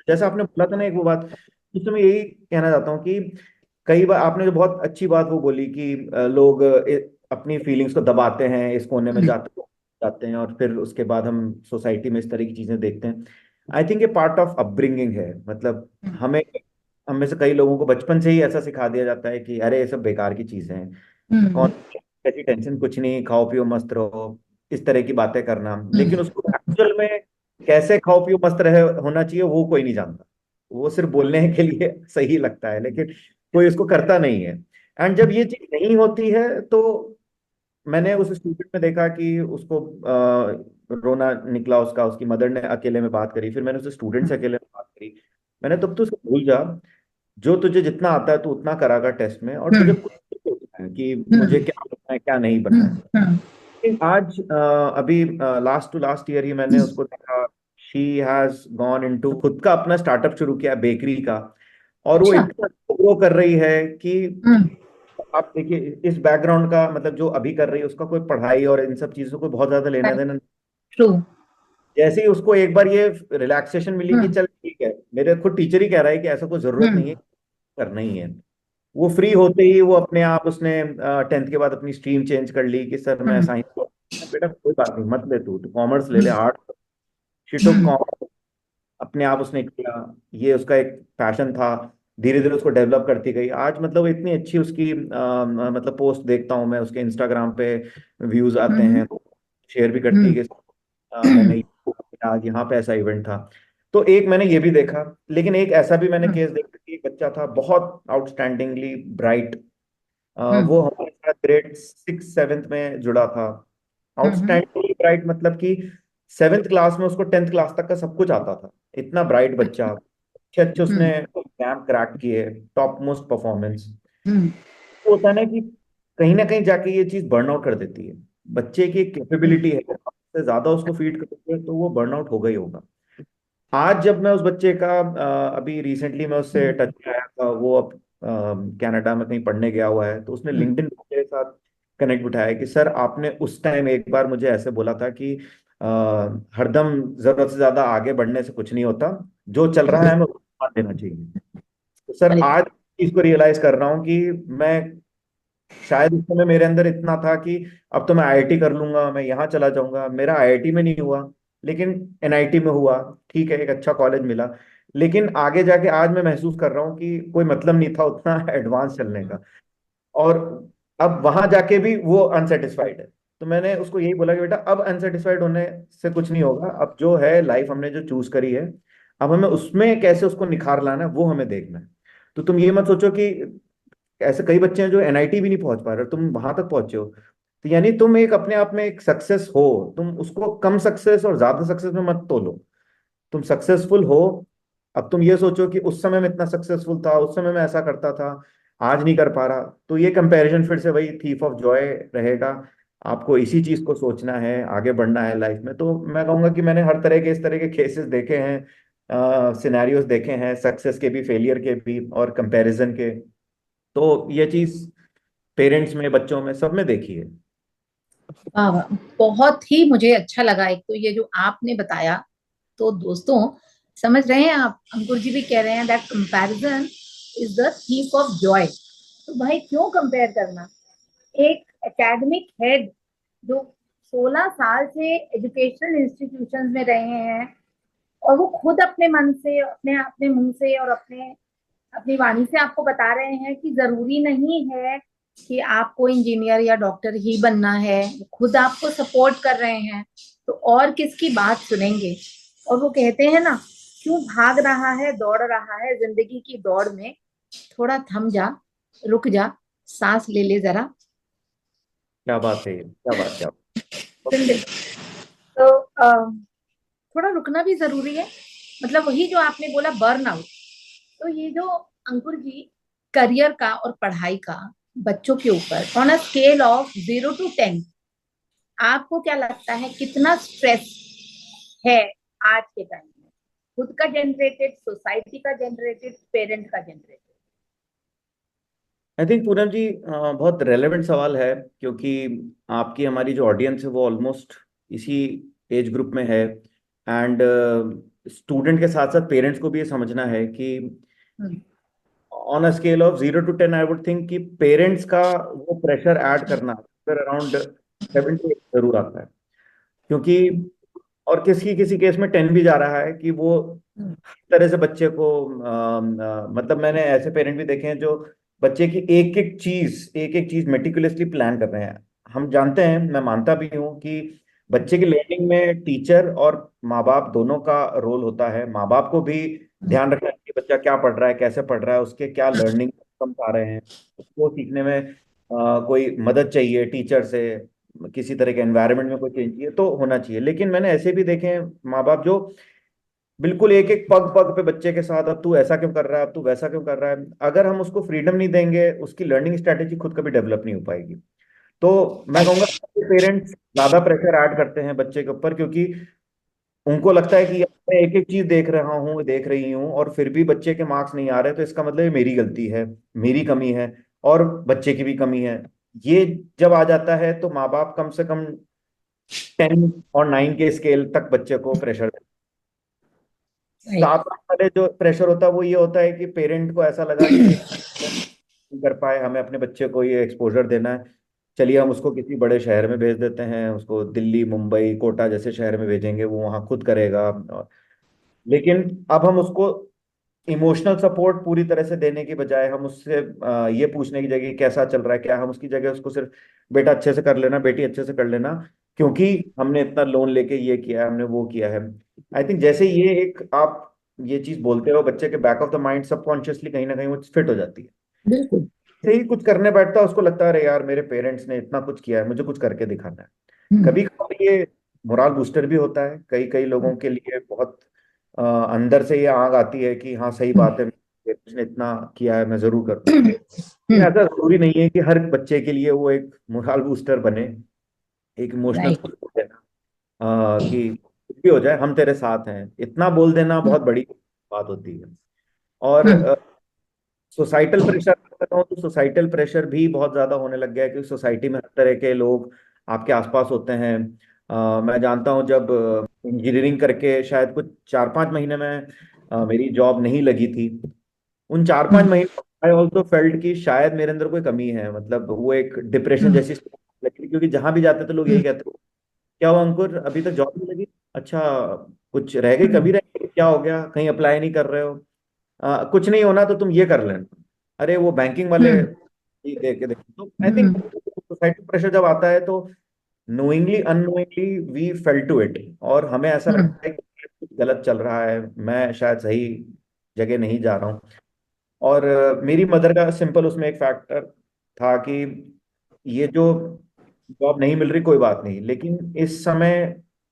जैसे आपने बोला था ना एक वो बात, उसमें मैं यही कहना चाहता हूँ कि कई बार आपने जो बहुत अच्छी बात वो बोली कि लोग अपनी फीलिंग्स को दबाते हैं, इस कोने में जाते जाते हैं, और फिर उसके बाद हम सोसाइटी में इस तरह की चीजें देखते हैं। आई थिंक ये पार्ट ऑफ अपब्रिंगिंग है। मतलब हमें, हम में से कई लोगों को बचपन से ही ऐसा सिखा दिया जाता है कि अरे ये सब बेकार की चीजें हैं, कौन, हम्म। ऐसी टेंशन कुछ नहीं, खाओ पियो मस्त रहो, इस तरह की बातें करना। लेकिन हम्म। उसको एक्चुअल में कैसे खाओ पियो मस्त रहे होना चाहिए वो कोई नहीं जानता। वो सिर्फ बोलने के लिए सही लगता है, लेकिन कोई उसको करता नहीं है। एंड जब ये चीज नहीं होती है, तो मैंने उस स्टूडेंट में देखा कि उसको रोना निकला उसका, उसकी मदर ने अकेले में बात करी, फिर मैंने उस स्टूडेंट से अकेले में बात करी। मैंने, तब तो उसको भूल जा, जो तुझे जितना आता है तू उतना करागा टेस्ट में, और तुझे हम्म। कुछ नहीं सोचना है कि मुझे हम्म। क्या बनना है क्या नहीं बनना है। हम्म। हम्म। लेकिन आज अभी लास्ट टू लास्ट ईयर ही मैंने उसको देखा, शी हैज गॉन इनटू, खुद का अपना स्टार्टअप शुरू किया बेकरी का, और वो अच्छा। इतना ग्रो कर रही है कि हम्म। आप देखिए इस बैकग्राउंड का, मतलब जो अभी कर रही है उसका कोई पढ़ाई और इन सब चीजों को बहुत ज्यादा लेना देना नहीं। ट्रू। जैसे ही उसको एक बार ये रिलैक्सेशन मिली कि हम्म। चल ठीक है, मेरे खुद टीचर ही कह रहा है कि ऐसा कोई जरूरत नहीं है, हम्म। करना ही है, वो फ्री होते ही वो अपने आप, उसने 10th के बाद अपनी स्ट्रीम चेंज कर ली कि सर मैं हम्म। साइंस, बेटा कोई बात नहीं, मत ले, तू कॉमर्स ले ले, hmm. Art, she took hmm. Commerce, अपने आप उसने किया। ये उसका एक पैशन था, धीरे धीरे उसको डेवलप करती गई। आज मतलब इतनी अच्छी उसकी मतलब पोस्ट देखता हूँ मैं उसके इंस्टाग्राम पे, व्यूज आते हम्म। हैं, शेयर भी करती हम्म। है कि मैंने आज यहाँ पे ऐसा इवेंट था। तो एक मैंने ये भी देखा, लेकिन एक ऐसा भी मैंने हम्म। केस देखा कि एक बच्चा था बहुत आउटस्टैंडिंगली ब्राइट, हम्म। वो हमारे साथ ग्रेड 6 7 में जुड़ा था। हम्म। आउटस्टैंडिंगली ब्राइट मतलब कि 7th क्लास में उसको 10th क्लास तक का सब कुछ आता था, इतना ब्राइट बच्चा, अच्छे अच्छे उसने हम्म। एग्जाम क्रैक किए, टॉप मोस्ट परफॉर्मेंस। हम्म। तो होता है ना कहीं जाके ये चीज बर्नआउट कर देती है। बच्चे की कैपेबिलिटी है, उससे ज्यादा उसको फीड करोगे तो वो बर्नआउट होगा ही होगा। आज जब मैं उस बच्चे का अभी रिसेंटली मैं उससे टच में आया था, वो अब कनाडा में कहीं पढ़ने गया हुआ है, तो उसने हम्म। लिंक्डइन के साथ कनेक्ट बिठाया कि सर आपने उस टाइम एक बार मुझे ऐसे बोला था कि अ, हरदम जरूरत से ज्यादा आगे बढ़ने से कुछ नहीं होता, जो चल रहा है हमें उसको साथ देना चाहिए। तो सर Correct. आज इसको रियलाइज कर रहा हूँ कि मैं, शायद उस समय मेरे अंदर इतना था कि अब तो मैं आईआईटी कर लूंगा, मैं यहाँ चला जाऊंगा, मेरा आईआईटी में नहीं हुआ, लेकिन एनआईटी में हुआ, ठीक है, एक अच्छा कॉलेज मिला। लेकिन आगे जाके आज मैं महसूस कर रहा हूँ कि कोई मतलब नहीं था उतना एडवांस चलने का, और अब वहां जाके भी वो अनसेटिस्फाइड है। तो मैंने उसको यही बोला कि बेटा अब अनसेटिस्फाइड होने से कुछ नहीं होगा, अब जो है लाइफ हमने जो चूज करी है, अब हमें उसमें कैसे उसको निखार लाना है वो हमें देखना है। तो तुम ये मत सोचो कि, ऐसे कई बच्चे हैं जो एनआईटी भी नहीं पहुंच पा रहे, तुम वहां तक पहुंचे हो, तो यानी तुम एक अपने आप में एक सक्सेस हो, तुम उसको कम सक्सेस और ज्यादा सक्सेस में मत तोलो, तुम सक्सेसफुल हो। अब तुम ये सोचो कि उस समय मैं इतना सक्सेसफुल था, उस समय मैं ऐसा करता था, आज नहीं कर पा रहा, तो ये कंपैरिजन फिर से वही थीफ ऑफ जॉय रहेगा। आपको इसी चीज को सोचना है, आगे बढ़ना है लाइफ में। तो मैं कहूंगा कि मैंने हर तरह के इस तरह के केसेस देखे हैं, सिनेरियोज देखे हैं, सक्सेस के भी, फेलियर के भी, और कंपैरिजन के। तो ये चीज पेरेंट्स में, बच्चों में, सब में देखी है। वाह वाह, बहुत ही मुझे अच्छा लगा। एक तो ये जो आपने बताया, तो दोस्तों समझ रहे हैं आप, अंकुर जी भी कह रहे हैं that comparison is the thief of Joy. तो भाई क्यों कंपेयर करना। एक एकेडमिक हेड जो 16 साल से एजुकेशनल इंस्टीट्यूशंस में रहे हैं, और वो खुद अपने मन से, अपने अपने मुंह से और अपने अपनी वाणी से आपको बता रहे हैं कि जरूरी नहीं है कि आपको इंजीनियर या डॉक्टर ही बनना है, वो खुद आपको सपोर्ट कर रहे हैं, तो और किसकी बात सुनेंगे। और वो कहते हैं ना, क्यों भाग रहा है, दौड़ रहा है जिंदगी की दौड़ में, थोड़ा थम जा, रुक जा, सांस ले ले जरा। क्या बात है, क्या बात, क्या बात। तो थोड़ा रुकना भी जरूरी है। मतलब वही जो आपने बोला, बर्न आउट। तो ये जो अंकुर जी, करियर का और पढ़ाई का बच्चों के ऊपर on a scale of 0 to 10, आपको क्या लगता है कितना स्ट्रेस है आज के टाइम में, खुद का जनरेटेड, सोसाइटी का जनरेटेड, पेरेंट का जनरेटेड। आई थिंक पूनम जी, बहुत रेलेवेंट सवाल है, क्योंकि आपकी, हमारी जो ऑडियंस है वो ऑलमोस्ट इसी एज ग्रुप में है। एंड स्टूडेंट के साथ साथ पेरेंट्स को भी ये समझना है कि on a scale of 0 to 10, I would think कि पेरेंट्स का वो प्रेशर ऐड करना अराउंड 7 to 8 जरूर आता है। क्योंकि और किसी किसी केस में 10 भी जा रहा है, कि वो तरह से बच्चे को मतलब मैंने ऐसे पेरेंट भी देखे हैं जो बच्चे की एक एक चीज मेटिकुलसली प्लान कर रहे हैं। हम जानते हैं, मैं मानता भी हूँ कि बच्चे की लर्निंग में टीचर और माँ बाप दोनों का रोल होता है। माँ बाप को भी ध्यान रखना है कि बच्चा क्या पढ़ रहा है, कैसे पढ़ रहा है, उसके क्या लर्निंग आ रहे हैं, उसको सीखने में कोई मदद चाहिए टीचर से, किसी तरह के एनवायरनमेंट में कोई चेंज चाहिए तो होना चाहिए। लेकिन मैंने ऐसे भी देखे हैं माँ बाप जो बिल्कुल एक एक पग पग पे बच्चे के साथ, अब तू ऐसा क्यों कर रहा है, अब तू वैसा क्यों कर रहा है। अगर हम उसको फ्रीडम नहीं देंगे, उसकी लर्निंग स्ट्रैटेजी खुद कभी डेवलप नहीं हो पाएगी। तो मैं कहूंगा पेरेंट्स ज्यादा प्रेशर ऐड करते हैं बच्चे के ऊपर, क्योंकि उनको लगता है कि यार मैं एक एक चीज देख रहा हूँ, देख रही हूँ, और फिर भी बच्चे के मार्क्स नहीं आ रहे, तो इसका मतलब ये मेरी गलती है, मेरी कमी है, और बच्चे की भी कमी है। ये जब आ जाता है तो माँ बाप कम से कम 10 और 9 के स्केल तक बच्चे को प्रेशर। राइट। 7 वाले जो प्रेशर होता है वो ये होता है कि पेरेंट को ऐसा लगा कि नहीं कर पाए, हमें अपने बच्चे को ये एक्सपोजर देना है, चलिए हम उसको किसी बड़े शहर में भेज देते हैं, उसको दिल्ली, मुंबई, कोटा जैसे शहर में भेजेंगे, वो वहाँ खुद करेगा। लेकिन अब हम उसको इमोशनल सपोर्ट पूरी तरह से देने की बजाय हम उससे ये पूछने की जगह कैसा चल रहा है, क्या, हम उसकी जगह उसको सिर्फ बेटा अच्छे से कर लेना, बेटी अच्छे से कर लेना, क्योंकि हमने इतना लोन लेके ये किया है, हमने वो किया है। आई थिंक जैसे ये एक आप ये चीज बोलते हो, बच्चे के back of the mind subconsciously कहीं ना कहीं वो फिट हो जाती है। बिल्कुल। से ही कुछ करने बैठता है, उसको लगता है अरे यार मेरे पेरेंट्स ने इतना कुछ किया है, मुझे कुछ करके दिखाना है। कभी कभी ये मोरल बूस्टर भी होता है, कई कई लोगों के लिए बहुत अंदर से ये आग आती है कि हाँ सही बात है, पेरेंट्स ने इतना किया है, मैं जरूर करूँ। लेकिन ऐसा जरूरी नहीं है कि हर बच्चे के लिए वो एक मोरल बूस्टर बने, एक इमोशनल राइट। सपोर्ट देना, कि कुछ भी हो जाए हम तेरे साथ हैं, इतना बोल देना बहुत बड़ी बात होती है। और सोसाइटल प्रेशर कर रहा हूँ, तो सोसाइटल प्रेशर भी बहुत ज्यादा होने लग गया है, क्योंकि सोसाइटी में हर तरह के लोग आपके आसपास होते हैं। मैं जानता हूँ जब इंजीनियरिंग करके शायद कुछ 4-5 महीने में मेरी जॉब नहीं लगी थी, उन 4-5 महीने आई ऑल्सो फेल्ट कि शायद मेरे अंदर कोई कमी है, मतलब वो एक डिप्रेशन जैसी लगी थी, क्योंकि जहां भी जाते थे लोग यही कहते, क्या हुआ अंकुर, अभी तक जॉब नहीं लगी, अच्छा कुछ रह गई, कमी रह गई, क्या हो गया, कहीं अप्लाई नहीं कर रहे हो, कुछ नहीं होना तो तुम ये कर लेना, अरे वो बैंकिंग वाले ही दे के देखो। तो आई थिंक सोसाइटी प्रेशर जब आता है तो knowingly unknowingly we fail to it, और हमें ऐसा लगता है कि कुछ गलत चल रहा है, मैं शायद सही जगह नहीं जा रहा हूँ। और मेरी मदर का सिंपल उसमें एक फैक्टर था कि ये जो जॉब नहीं मिल रही कोई बात नहीं, लेकिन इस समय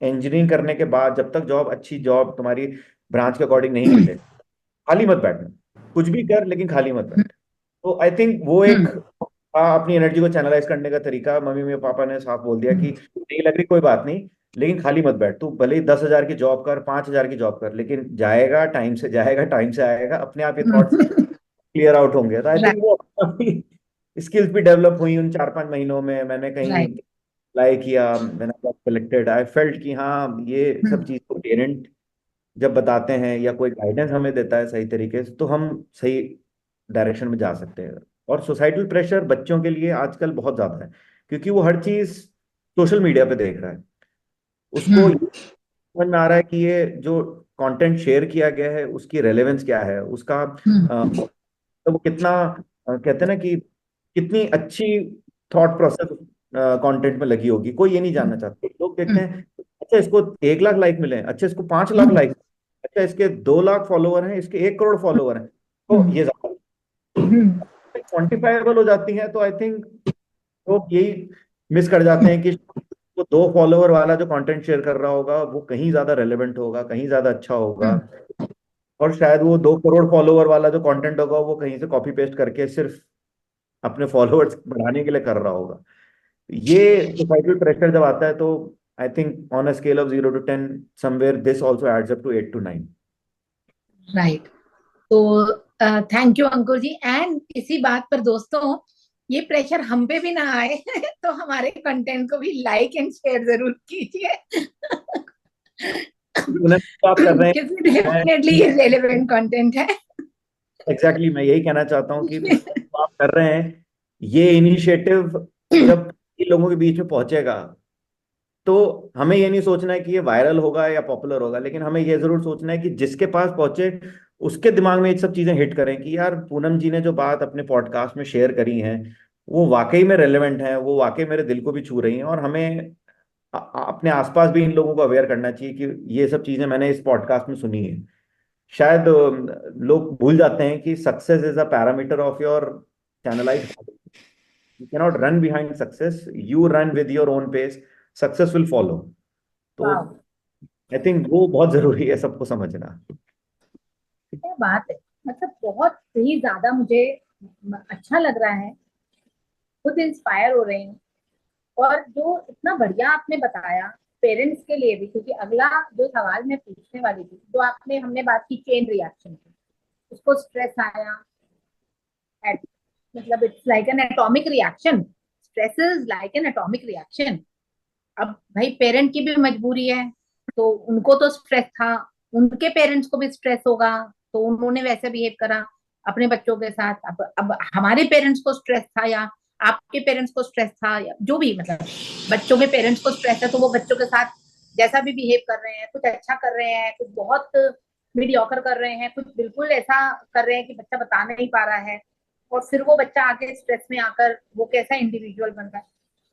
इंजीनियरिंग करने के बाद जब तक जॉब, अच्छी जॉब तुम्हारी ब्रांच के अकॉर्डिंग नहीं मिले, खाली मत बैठना, कुछ भी कर लेकिन खाली मत बैठ। तो आई थिंक वो एक अपनी एनर्जी को चैनलाइज करने का तरीका, मम्मी मेरे पापा ने साफ बोल दिया कि नहीं लग रही कोई बात नहीं, लेकिन खाली मत बैठ, तू भले ही 10,000 की जॉब कर, 5,000 की जॉब कर, लेकिन जाएगा टाइम से, जाएगा टाइम से आएगा, अपने आप ये थॉट्स क्लियर आउट होंगे। तो आई राइट थिंक वो स्किल्स भी डेवलप हुई उन 4-5 महीनों में। मैंने कहीं राइट अप्लाई किया, मैंने गॉट सिलेक्टेड, आई फेल्ट कि हाँ ये सब चीज़ को पेरेंट जब बताते हैं या कोई गाइडेंस हमें देता है सही तरीके से, तो हम सही डायरेक्शन में जा सकते हैं। और सोसाइटल प्रेशर बच्चों के लिए आजकल बहुत ज्यादा है, क्योंकि वो हर चीज सोशल मीडिया पे देख रहा है। उसको ये समझ में आ रहा है कि ये जो कंटेंट शेयर किया गया है उसकी रेलेवेंस क्या है, उसका तो वो कितना कहते हैं ना कि कितनी अच्छी थॉट प्रोसेस कंटेंट में लगी होगी, कोई ये नहीं जानना चाहता। लोग देखते हैं अच्छा इसको 1 लाख लाइक मिले, अच्छा इसको 5 लाख लाइक, अच्छा इसके 2 लाख फॉलोवर हैं, इसके 1 करोड़ फॉलोवर हैं, तो ये ज्यादा क्वान्टिफाइबल हो जाती है। तो आई थिंक लोग यही मिस कर जाते हैं कि वो 2 फॉलोवर वाला जो कंटेंट शेयर कर रहा होगा वो कहीं ज्यादा रेलेवेंट होगा, कहीं ज्यादा अच्छा होगा, और शायद वो 2 करोड़ फॉलोवर वाला जो कंटेंट होगा वो कहीं से कॉपी पेस्ट करके सिर्फ अपने फॉलोअर्स बढ़ाने के लिए कर रहा होगा। ये सोसाइटल प्रेशर जब आता है तो I think on a scale of 0 to 10 somewhere this also adds up to 8 to 9। Right. तो thank you Ankur ji. And इसी बात पर दोस्तों, ये प्रेशर हम पे भी ना आए तो हमारे कंटेंट को भी लाइक एंड शेयर जरूर कीजिए बात कर रहे क्योंकि हैं, डेफिनेटली ये रेलेवेंट कंटेंट है एग्जैक्टली मैं यही कहना चाहता हूँ कि आप कर रहे हैं ये इनिशिएटिव, जब इन लोगों के बीच में पहुंचेगा तो हमें ये नहीं सोचना है कि ये वायरल होगा या पॉपुलर होगा, लेकिन हमें ये जरूर सोचना है कि जिसके पास पहुंचे उसके दिमाग में ये सब चीजें हिट करें कि यार पूनम जी ने जो बात अपने पॉडकास्ट में शेयर करी है वो वाकई में रेलेवेंट है, वो वाकई मेरे दिल को भी छू रही हैं, और हमें अपने आसपास भी इन लोगों को अवेयर करना चाहिए कि ये सब चीजें मैंने इस पॉडकास्ट में सुनी है। शायद लोग भूल जाते हैं कि success is a parameter of your channelise. You cannot run behind success, you run with your own pace, success will follow. तो वाह, आई थिंक वो बहुत जरूरी है सबको समझना। क्या बात है। मतलब बहुत ही ज्यादा मुझे अच्छा लग रहा है, खुद इंस्पायर हो रही हूँ। और जो इतना बढ़िया आपने बताया पेरेंट्स के लिए भी, क्योंकि अगला जो सवाल मैं पूछने वाली थी, जो आपने हमने बात की चेन रिएक्शन की, उसको स्ट्रेस आया, मतलब it's like an atomic reaction, stress is like an atomic reaction. अब भाई पेरेंट की भी मजबूरी है, तो उनको तो स्ट्रेस था, उनके पेरेंट्स को भी स्ट्रेस होगा, तो उन्होंने वैसे बिहेव करा अपने बच्चों के साथ। अब हमारे पेरेंट्स को स्ट्रेस था या आपके पेरेंट्स को स्ट्रेस था, या जो भी, मतलब बच्चों के पेरेंट्स को स्ट्रेस है, तो वो बच्चों के साथ जैसा भी बिहेव कर रहे हैं, कुछ अच्छा कर रहे हैं, कुछ बहुत मीडियोकर कर रहे हैं, कुछ बिल्कुल ऐसा कर रहे हैं कि बच्चा बता नहीं पा रहा है, और फिर वो बच्चा आगे स्ट्रेस में आकर वो कैसा इंडिविजुअल बन रहा है।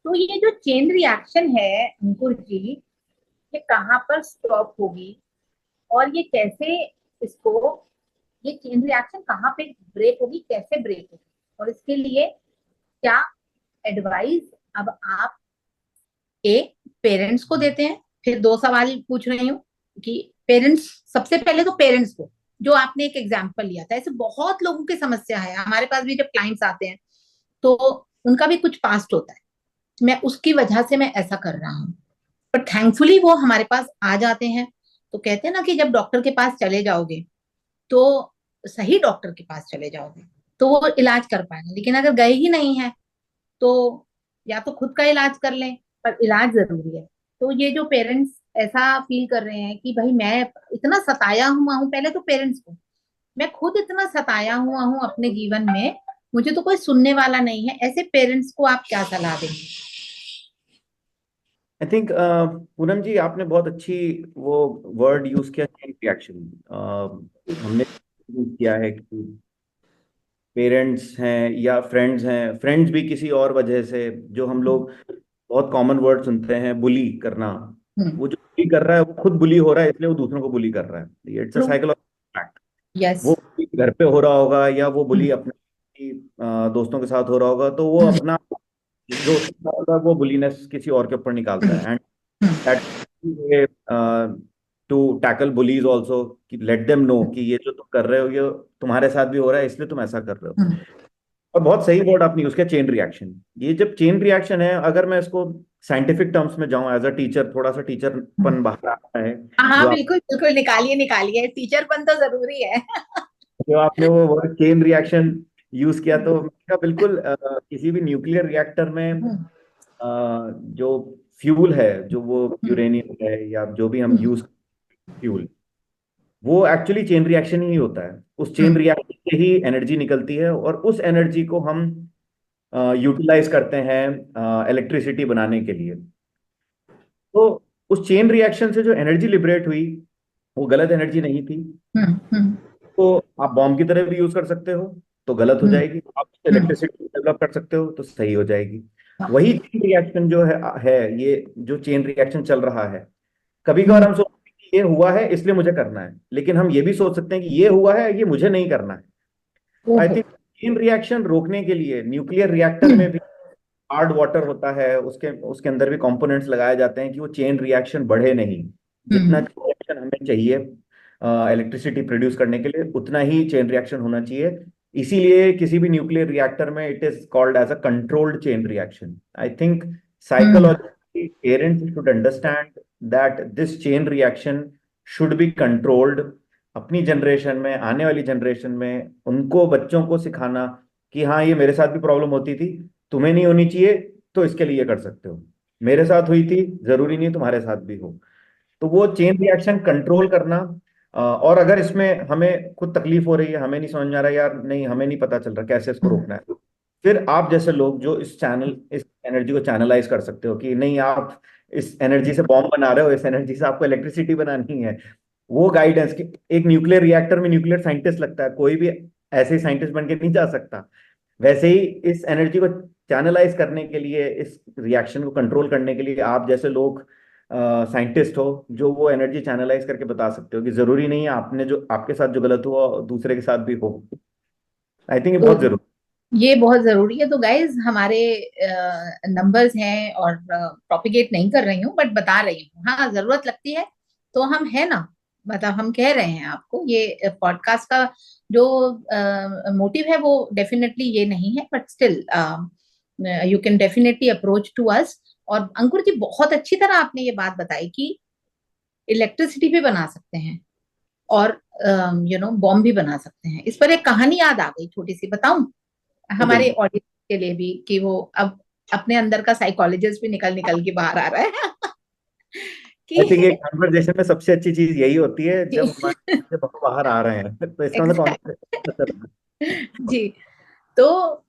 तो ये जो चेन रिएक्शन है अंकुर जी, ये कहाँ पर स्टॉप होगी, और ये कैसे, इसको, ये चेन रिएक्शन कहाँ पे ब्रेक होगी, कैसे ब्रेक होगी, और इसके लिए क्या एडवाइस अब आप एक पेरेंट्स को देते हैं? फिर दो सवाल पूछ रही हूँ कि पेरेंट्स, सबसे पहले तो पेरेंट्स को, जो आपने एक एग्जाम्पल लिया था, ऐसे बहुत लोगों की समस्या है हमारे पास भी, जब क्लाइंट्स आते हैं तो उनका भी कुछ पास्ट होता है, मैं उसकी वजह से मैं ऐसा कर रहा हूँ, पर थैंकफुली वो हमारे पास आ जाते हैं। तो कहते हैं ना कि जब डॉक्टर के पास चले जाओगे तो सही डॉक्टर के पास चले जाओगे तो वो इलाज कर पाएगा, लेकिन अगर गए ही नहीं है तो या तो खुद का इलाज कर लें, पर इलाज जरूरी है। तो ये जो पेरेंट्स ऐसा फील कर रहे हैं कि भाई मैं इतना सताया हुआ हूँ, पहले तो पेरेंट्स को, मैं खुद इतना सताया हुआ हूँ अपने जीवन में, मुझे तो कोई सुनने वाला नहीं है, ऐसे पेरेंट्स को आप क्या सलाह देंगे? आई थिंक पूनम जी आपने बहुत अच्छी वो वर्ड यूज किया, चेन रिएक्शन। हमने यूज किया है कि पेरेंट्स हैं या फ्रेंड्स हैं, फ्रेंड्स भी किसी और वजह से, जो हम लोग बहुत कॉमन वर्ड सुनते हैं बुली करना, हम्म। वो जो बुली कर रहा है वो खुद बुली हो रहा है इसलिए वो दूसरों को बुली कर रहा है। It's a true. Psychological fact. Yes. वो bully घर पे हो रहा होगा या वो बुली हम्म। अपने दोस्तों के साथ हो रहा होगा, तो वो हम्म। अपना जो उसके साथ होगा वो बुलीनेस किसी और के ऊपर निकालता है। And that to tackle bullies also, कि लेट देम नो कि ये जो तुम कर रहे हो ये तुम्हारे साथ भी हो रहा है इसलिए तुम ऐसा कर रहे हो। हम्म। और बहुत सही वर्ड आपने यूज किया, चेन रिएक्शन। ये जब चेन रिएक्शन है, अगर मैं इसको साइंटिफिक टर्म्स में जाऊं, एज अ टीचर थोड़ा सा टीचरपन बाहर आता है। हाँ जो आप बिल्कुल बिल्कुल, निकालिए निकालिए, टीचरपन तो जरूरी है। जो आपने वो वर्ड चेन रिएक्शन यूज किया, तो मैंने कहा बिल्कुल किसी भी न्यूक्लियर रिएक्टर में जो फ्यूल है, जो वो यूरेनियम है या जो भी हम यूज फ्यूल, वो एक्चुअली चेन रिएक्शन ही होता है। उस चेन रिएक्शन से ही एनर्जी निकलती है और उस एनर्जी को हम यूटिलाइज करते हैं इलेक्ट्रिसिटी बनाने के लिए। तो उस चेन रिएक्शन से जो एनर्जी लिबरेट हुई, वो गलत एनर्जी नहीं थी। तो आप बॉम्ब की तरह भी यूज कर सकते हो तो गलत हो जाएगी, आप इलेक्ट्रिसिटी डेवलप कर सकते हो तो सही हो जाएगी। वही चेन रिएक्शन जो है ये जो चेन रिएक्शन चल रहा है, कभी कभार हम सोचते हैं कि ये हुआ है इसलिए मुझे करना है, लेकिन हम ये भी सोच सकते हैं कि ये हुआ है ये मुझे नहीं करना है। आई थिंक चेन रिएक्शन रोकने के लिए न्यूक्लियर रिएक्टर में भी हार्ड वाटर होता है, उसके उसके अंदर भी कंपोनेंट्स लगाए जाते हैं कि वो चेन रिएक्शन बढ़े नहीं। जितना रिएक्शन हमें चाहिए इलेक्ट्रिसिटी प्रोड्यूस करने के लिए, उतना ही चेन रिएक्शन होना चाहिए। इसीलिए किसी भी न्यूक्लियर रिएक्टर में it is called as a controlled chain reaction. I think psychologically parents should understand that this chain reaction should be controlled. अपनी जनरेशन में, आने वाली जनरेशन में उनको, बच्चों को सिखाना कि हाँ ये मेरे साथ भी प्रॉब्लम होती थी, तुम्हें नहीं होनी चाहिए, तो इसके लिए कर सकते हो। मेरे साथ हुई थी, जरूरी नहीं तुम्हारे साथ भी हो। तो वो चेन रिएक्शन कंट्रोल करना। और अगर इसमें हमें खुद तकलीफ हो रही है, हमें नहीं समझ में आ रहा यार, नहीं हमें नहीं पता चल रहा कैसे इसको रोकना है, फिर आप जैसे लोग जो इस एनर्जी को चैनलाइज कर सकते हो कि नहीं आप इस एनर्जी से बॉम्ब बना रहे हो, इस एनर्जी से आपको इलेक्ट्रिसिटी बनानी है, वो गाइडेंस की। एक न्यूक्लियर रिएक्टर में न्यूक्लियर साइंटिस्ट लगता है, कोई भी ऐसे ही साइंटिस्ट बन के नहीं जा सकता। वैसे ही इस एनर्जी को चैनलाइज करने के लिए, इस रिएक्शन को कंट्रोल करने के लिए आप जैसे लोग साइंटिस्ट हो, जो वो एनर्जी चैनलाइज करके बता सकते हो कि जरूरी नहीं है आपने जो आपके साथ जो गलत हुआ दूसरे के साथ भी हो। आई थिंक ये तो बहुत जरूरी। ये बहुत जरूरी है। तो गाइज हमारे नंबर्स हैं, और प्रोपिगेट नहीं कर रही हूँ बट बता रही हूँ, हाँ जरूरत लगती है तो हम है ना, मतलब हम कह रहे हैं आपको, ये पॉडकास्ट का जो मोटिव है वो डेफिनेटली ये नहीं है, but still you can definitely approach to us. और अंकुर जी, बहुत अच्छी तरह आपने ये बात बताई कि इलेक्ट्रिसिटी भी बना सकते हैं और बॉम्ब भी बना सकते हैं। इस पर एक कहानी याद आ गई, छोटी सी बताऊं हमारे बिल्कुल। ऑडियंस के लिए भी, कि वो अब अपने अंदर का साइकोलॉजिस्ट भी निकल निकल के बाहर आ रहा है। आई थिंक एक कि कन्वर्जेशन में सबसे अच्छी चीज यही होती है जब हमारे से बाहर आ रहे हैं, तो इसका मतलब एग्जैक्ट कॉन्वर्सेशन। जी। तो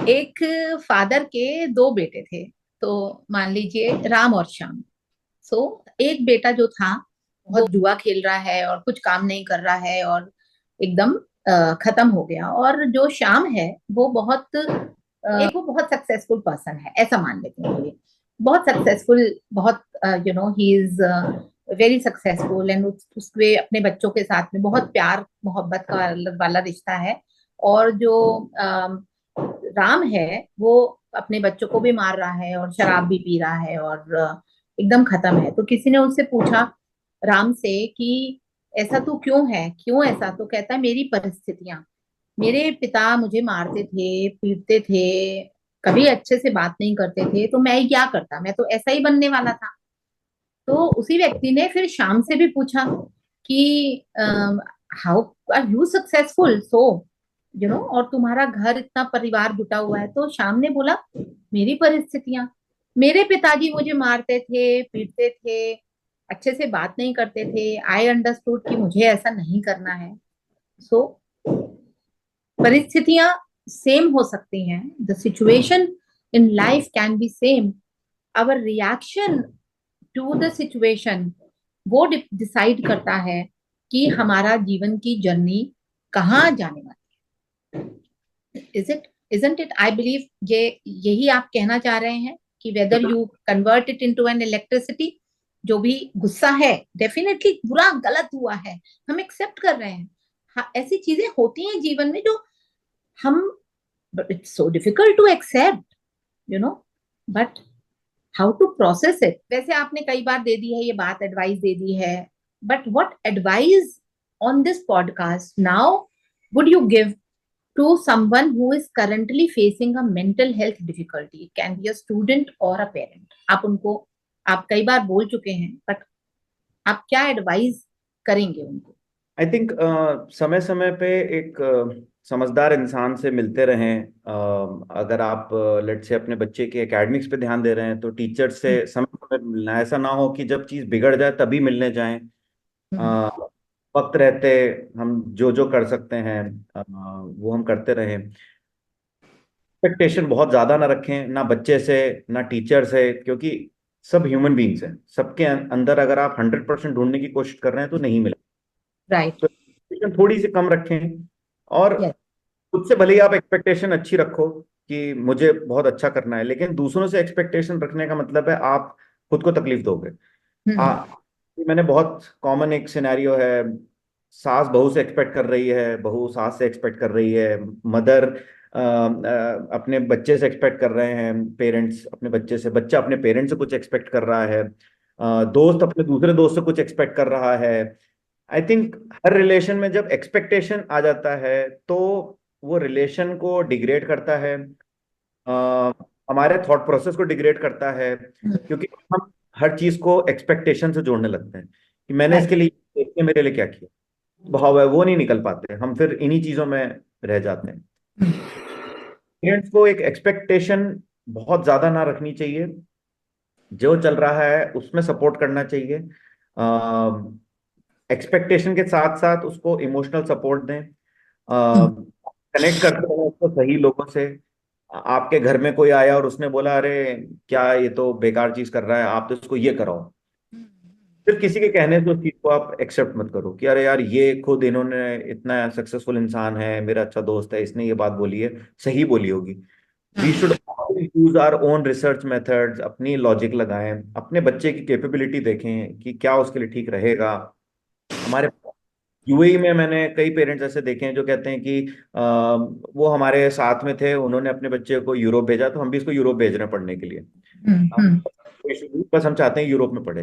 एक फादर के दो बेटे थे, तो मान लीजिए राम और श्याम। सो एक बेटा जो था बहुत जुआ खेल रहा है और कुछ काम नहीं कर रहा है और एकदम खत्म हो गया। और जो श्याम है वो वो बहुत सक्सेसफुल पर्सन है, ऐसा मान लेते हैं चलिए। बहुत सक्सेसफुल, बहुत he is very successful, and उसके अपने बच्चों के साथ में बहुत प्यार मोहब्बत का वाला रिश्ता है। और जो राम है वो अपने बच्चों को भी मार रहा है और शराब भी पी रहा है और एकदम खत्म है। तो किसी ने उससे पूछा राम से कि ऐसा तो क्यों है, क्यों ऐसा? तो कहता है मेरी परिस्थितियां, मेरे पिता मुझे मारते थे, पीटते थे, कभी अच्छे से बात नहीं करते थे, तो मैं क्या करता, मैं तो ऐसा ही बनने वाला था। तो उसी व्यक्ति ने फिर शाम से भी पूछा कि हाउ आर यू सक्सेसफुल, सो और तुम्हारा घर इतना परिवार जुटा हुआ है। तो शाम ने बोला मेरी परिस्थितियां, मेरे पिताजी मुझे मारते थे, पीटते थे, अच्छे से बात नहीं करते थे, आई अंडरस्टूड कि मुझे ऐसा नहीं करना है। सो परिस्थितियां सेम हो सकती हैं, the situation in life can be same, our reaction to the situation वो डिसाइड करता है कि हमारा जीवन की जर्नी कहाँ जाने वाली है। Isn't it? आई बिलीव ये यही आप कहना चाह रहे हैं कि whether you convert it into an electricity, जो भी गुस्सा है डेफिनेटली बुरा गलत हुआ है, हम एक्सेप्ट कर रहे हैं। हाँ, ऐसी चीजें होती हैं जीवन में जो हम, it's so difficult to accept, you know but how to process it. वैसे आपने कई बार दे दी है ये बात, एडवाइस दे दी है, but what advice on this podcast now would you give to someone who is currently facing a mental health difficulty? It can be a student or a parent. आप उनको, आप कई बार बोल चुके हैं, बट आप क्या एडवाइस करेंगे उनको? आई थिंक समय समय पे एक समझदार इंसान से मिलते रहें। अगर आप लेट से अपने बच्चे के एकेडमिक्स पे ध्यान दे रहे हैं तो टीचर से समय समय पे मिलना है। ऐसा ना हो कि जब चीज़ बिगड़ जाए तभी मिलने जाएं। अ, वक्त रहते हम जो जो कर सकते हैं वो हम करते रहें। एक्सपेक्टेशन बहुत ज्यादा ना रखें, ना बच्चे से ना टीचर से, क्योंकि सब ह्यूमन बींग्स हैं। सबके अंदर अगर आप 100% ढूंढने की कोशिश कर रहे हैं तो नहीं मिलेगा। राइट। तो एक्सपेक्टेशन थोड़ी सी कम रखें, और यस। खुद से भले ही आप एक्सपेक्टेशन अच्छी रखो कि मुझे बहुत अच्छा करना है, लेकिन दूसरों से एक्सपेक्टेशन रखने का मतलब है आप खुद को तकलीफ दोगे। आ, मैंने बहुत कॉमन एक सिनेरियो है, सास बहू से एक्सपेक्ट कर रही है, बहू सास से एक्सपेक्ट कर रही है, मदर अपने बच्चे से एक्सपेक्ट कर रहे हैं, पेरेंट्स अपने बच्चे से, बच्चा अपने पेरेंट्स से कुछ एक्सपेक्ट कर रहा है, दोस्त अपने दूसरे दोस्त से कुछ एक्सपेक्ट कर रहा है। आई थिंक हर रिलेशन में जब एक्सपेक्टेशन आ जाता है तो वो रिलेशन को डिग्रेड करता है, अ, हमारे थॉट प्रोसेस को डिग्रेड करता है, क्योंकि हम हर चीज को एक्सपेक्टेशन से जोड़ने लगते हैं कि मैंने राइट। इसके लिए, इसने मेरे लिए क्या किया। भाव है वो नहीं निकल पाते, हम फिर इन्हीं चीजों में रह जाते हैं। पेरेंट्स को एक एक्सपेक्टेशन बहुत ज्यादा ना रखनी चाहिए, जो चल रहा है उसमें सपोर्ट करना चाहिए। एक्सपेक्टेशन के साथ साथ उसको इमोशनल सपोर्ट दें, कनेक्ट करते हैं उसको सही लोगों से। आपके घर में कोई आया और उसने बोला अरे क्या ये तो बेकार चीज कर रहा है, आप तो इसको ये कराओ, सिर्फ किसी के कहने से उस चीज को आप एक्सेप्ट मत करो कि अरे यार ये खुद इन्होंने, इतना सक्सेसफुल इंसान है, मेरा अच्छा दोस्त है, इसने ये बात बोली है, सही बोली होगी। We should use our own research methods, अपनी लॉजिक लगाएं, अपने बच्चे की कैपेबिलिटी देखें कि क्या उसके लिए ठीक रहेगा। हमारे यूएई में मैंने कई पेरेंट्स ऐसे देखे हैं जो कहते हैं कि वो हमारे साथ में थे, उन्होंने अपने बच्चे को यूरोप भेजा तो हम भी इसको यूरोप भेज रहे हैं पढ़ने के लिए। कोई issue नहीं, बस हम चाहते हैं यूरोप में पढ़े।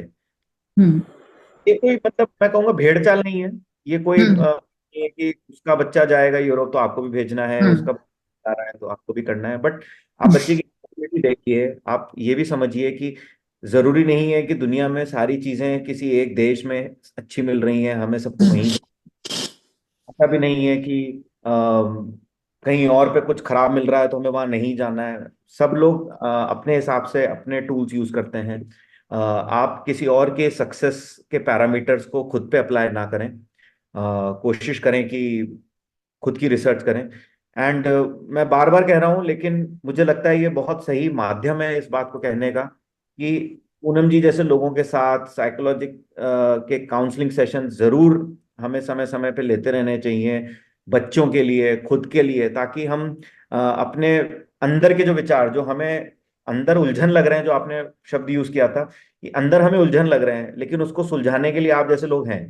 ये कोई मतलब मैं कहूँगा भेड़ चाल नहीं है। ये कोई नहीं है कि उसका बच्चा जाएगा यूरोप तो आपको भी भेजना है, उसका बच्चा जा रहा है तो आपको भी करना है। बट आप बच्चे की कैपेबिलिटी देखिए, आप ये भी समझिए कि जरूरी नहीं है कि दुनिया में सारी चीजें किसी एक देश में अच्छी मिल रही हैं, हमें सबको वहीं। ऐसा भी नहीं है कि कहीं और पे कुछ खराब मिल रहा है तो हमें वहां नहीं जाना है। सब लोग अपने हिसाब से अपने टूल्स यूज करते हैं। आप किसी और के सक्सेस के पैरामीटर्स को खुद पे अप्लाई ना करें। कोशिश करें कि खुद की रिसर्च करें। एंड मैं बार बार कह रहा हूं, लेकिन मुझे लगता है ये बहुत सही माध्यम है इस बात को कहने का कि पूनम जी जैसे लोगों के साथ साइकोलॉजिक के काउंसलिंग सेशन जरूर हमें समय समय पे लेते रहने चाहिए, बच्चों के लिए, खुद के लिए, ताकि हम अपने अंदर के जो विचार, जो हमें अंदर उलझन लग रहे हैं, जो आपने शब्द यूज किया था कि अंदर हमें उलझन लग रहे हैं, लेकिन उसको सुलझाने के लिए आप जैसे लोग हैं,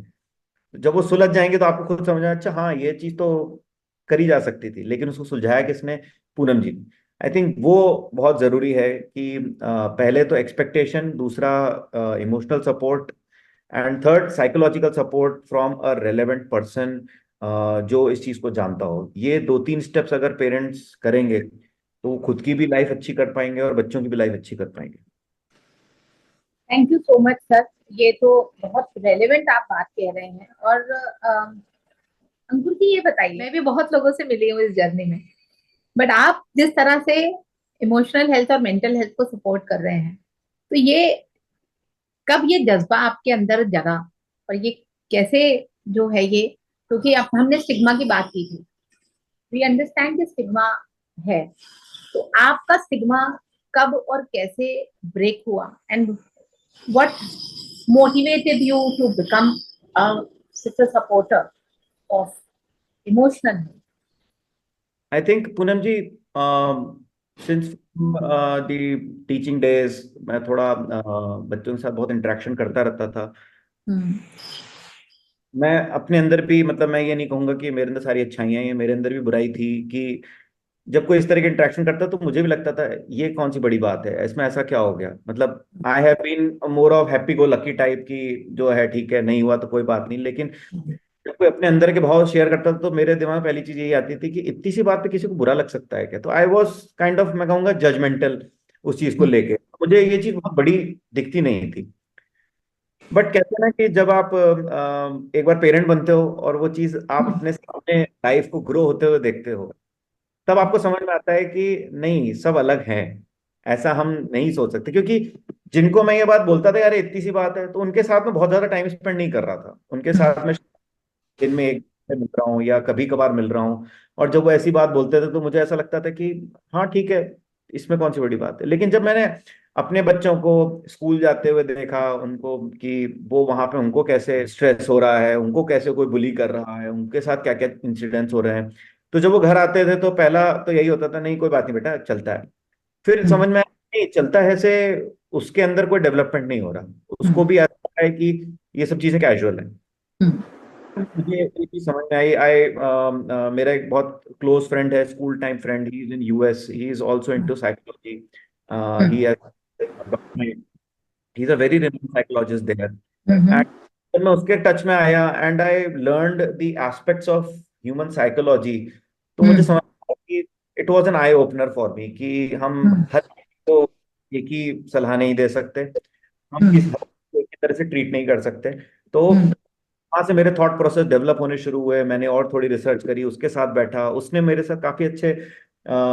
जब वो सुलझ जाएंगे तो आपको खुद समझ में, अच्छा हाँ ये चीज तो करी जा सकती थी, लेकिन उसको सुलझाया किसने? पूनम जी ने। आई थिंक वो बहुत जरूरी है कि पहले तो एक्सपेक्टेशन, दूसरा emotional support, and third psychological support from a relevant person जो इस चीज को जानता हो। ये दो तीन स्टेप्स अगर पेरेंट्स करेंगे तो वो खुद की भी लाइफ अच्छी कर पाएंगे और बच्चों की भी लाइफ अच्छी कर पाएंगे। Thank you so much sir. ये तो बहुत रेलेवेंट आप बात कह रहे हैं। और अंकुर जी ये बताइए, मैं भी बहुत लोगों से मिली हूँ इस जर्नी में, बट आप जिस तरह से इमोशनल हेल्थ और मेंटल हेल्थ को सपोर्ट कर रहे हैं, तो ये कब ये जज्बा आपके अंदर जगा, और ये कैसे जो है ये, क्योंकि अब हमने स्टिग्मा की बात की थी, वी अंडरस्टैंड कि स्टिग्मा है, तो आपका स्टिग्मा कब और कैसे ब्रेक हुआ, and what motivated you to become a such a supporter of emotional health? I think Poonam ji, since the teaching days मैं थोड़ा बच्चों के साथ बहुत इंटरेक्शन करता रहता था। मैं अपने अंदर भी, मतलब मैं ये नहीं कहूंगा कि मेरे अंदर सारी अच्छाइयां हैं, मेरे अंदर भी बुराई थी कि जब कोई इस तरह के इंटरेक्शन करता तो मुझे भी लगता था ये कौन सी बड़ी बात है, इसमें ऐसा क्या हो गया। मतलब I have been more of happy go lucky type की, जो है ठीक है, नहीं हुआ तो कोई बात नहीं। लेकिन जब कोई अपने अंदर के भाव शेयर करता था तो मेरे दिमाग में पहली चीज यही आती थी कि इतनी सी बात पे किसी को बुरा लग सकता है क्या। तो आई वॉज काइंड ऑफ, मैं कहूँगा, जजमेंटल उस चीज को लेके। मुझे ये चीज बहुत बड़ी दिखती नहीं थी। बट कहते हैं ना कि जब आप एक बार पेरेंट बनते हो और वो चीज आप अपने सामने लाइफ को ग्रो होते हुए देखते हो, तब आपको समझ में आता है कि नहीं, सब अलग हैं। ऐसा हम नहीं सोच सकते, क्योंकि जिनको मैं ये बात बोलता था यार इतनी सी बात है, तो उनके साथ में बहुत ज्यादा टाइम स्पेंड नहीं कर रहा था। उनके साथ में दिन में एक बार मिल रहा हूँ या कभी कभार मिल रहा हूँ। और जब वो ऐसी बात बोलते थे तो मुझे ऐसा लगता था कि हाँ ठीक है, इसमें कौन सी बड़ी बात है। लेकिन जब मैंने अपने बच्चों को स्कूल जाते हुए देखा, उनको कि वो वहां पे उनको कैसे स्ट्रेस हो रहा है, उनको कैसे कोई बुली कर रहा है, उनके साथ क्या क्या इंसिडेंट्स हो रहे हैं, तो जब वो घर आते थे तो पहला तो यही होता था, नहीं कोई बात नहीं बेटा, चलता है। फिर समझ में आया नहीं, चलता है से उसके अंदर कोई डेवलपमेंट नहीं हो रहा, उसको भी ऐसा है कि ये सब चीजें कैजुअल है। मुझे एक चीज समझ में आई। मेरा एक बहुत क्लोज फ्रेंड है, school time friend, he is in US, he is also into psychology. He is a very renowned psychologist there. And जब मैं उसके टच में आया and I learned the aspects of human psychology, तो मुझे समझ आया कि it was an eye opener for me कि हम हर किसी को एक ही सलाह नहीं दे सकते, हम किस हर किसी को एक ही तरह से ट्रीट नहीं कर सकते। तो वहां से मेरे थॉट प्रोसेस डेवलप होने शुरू हुए। मैंने और थोड़ी रिसर्च करी, उसके साथ बैठा, उसने मेरे साथ काफी अच्छे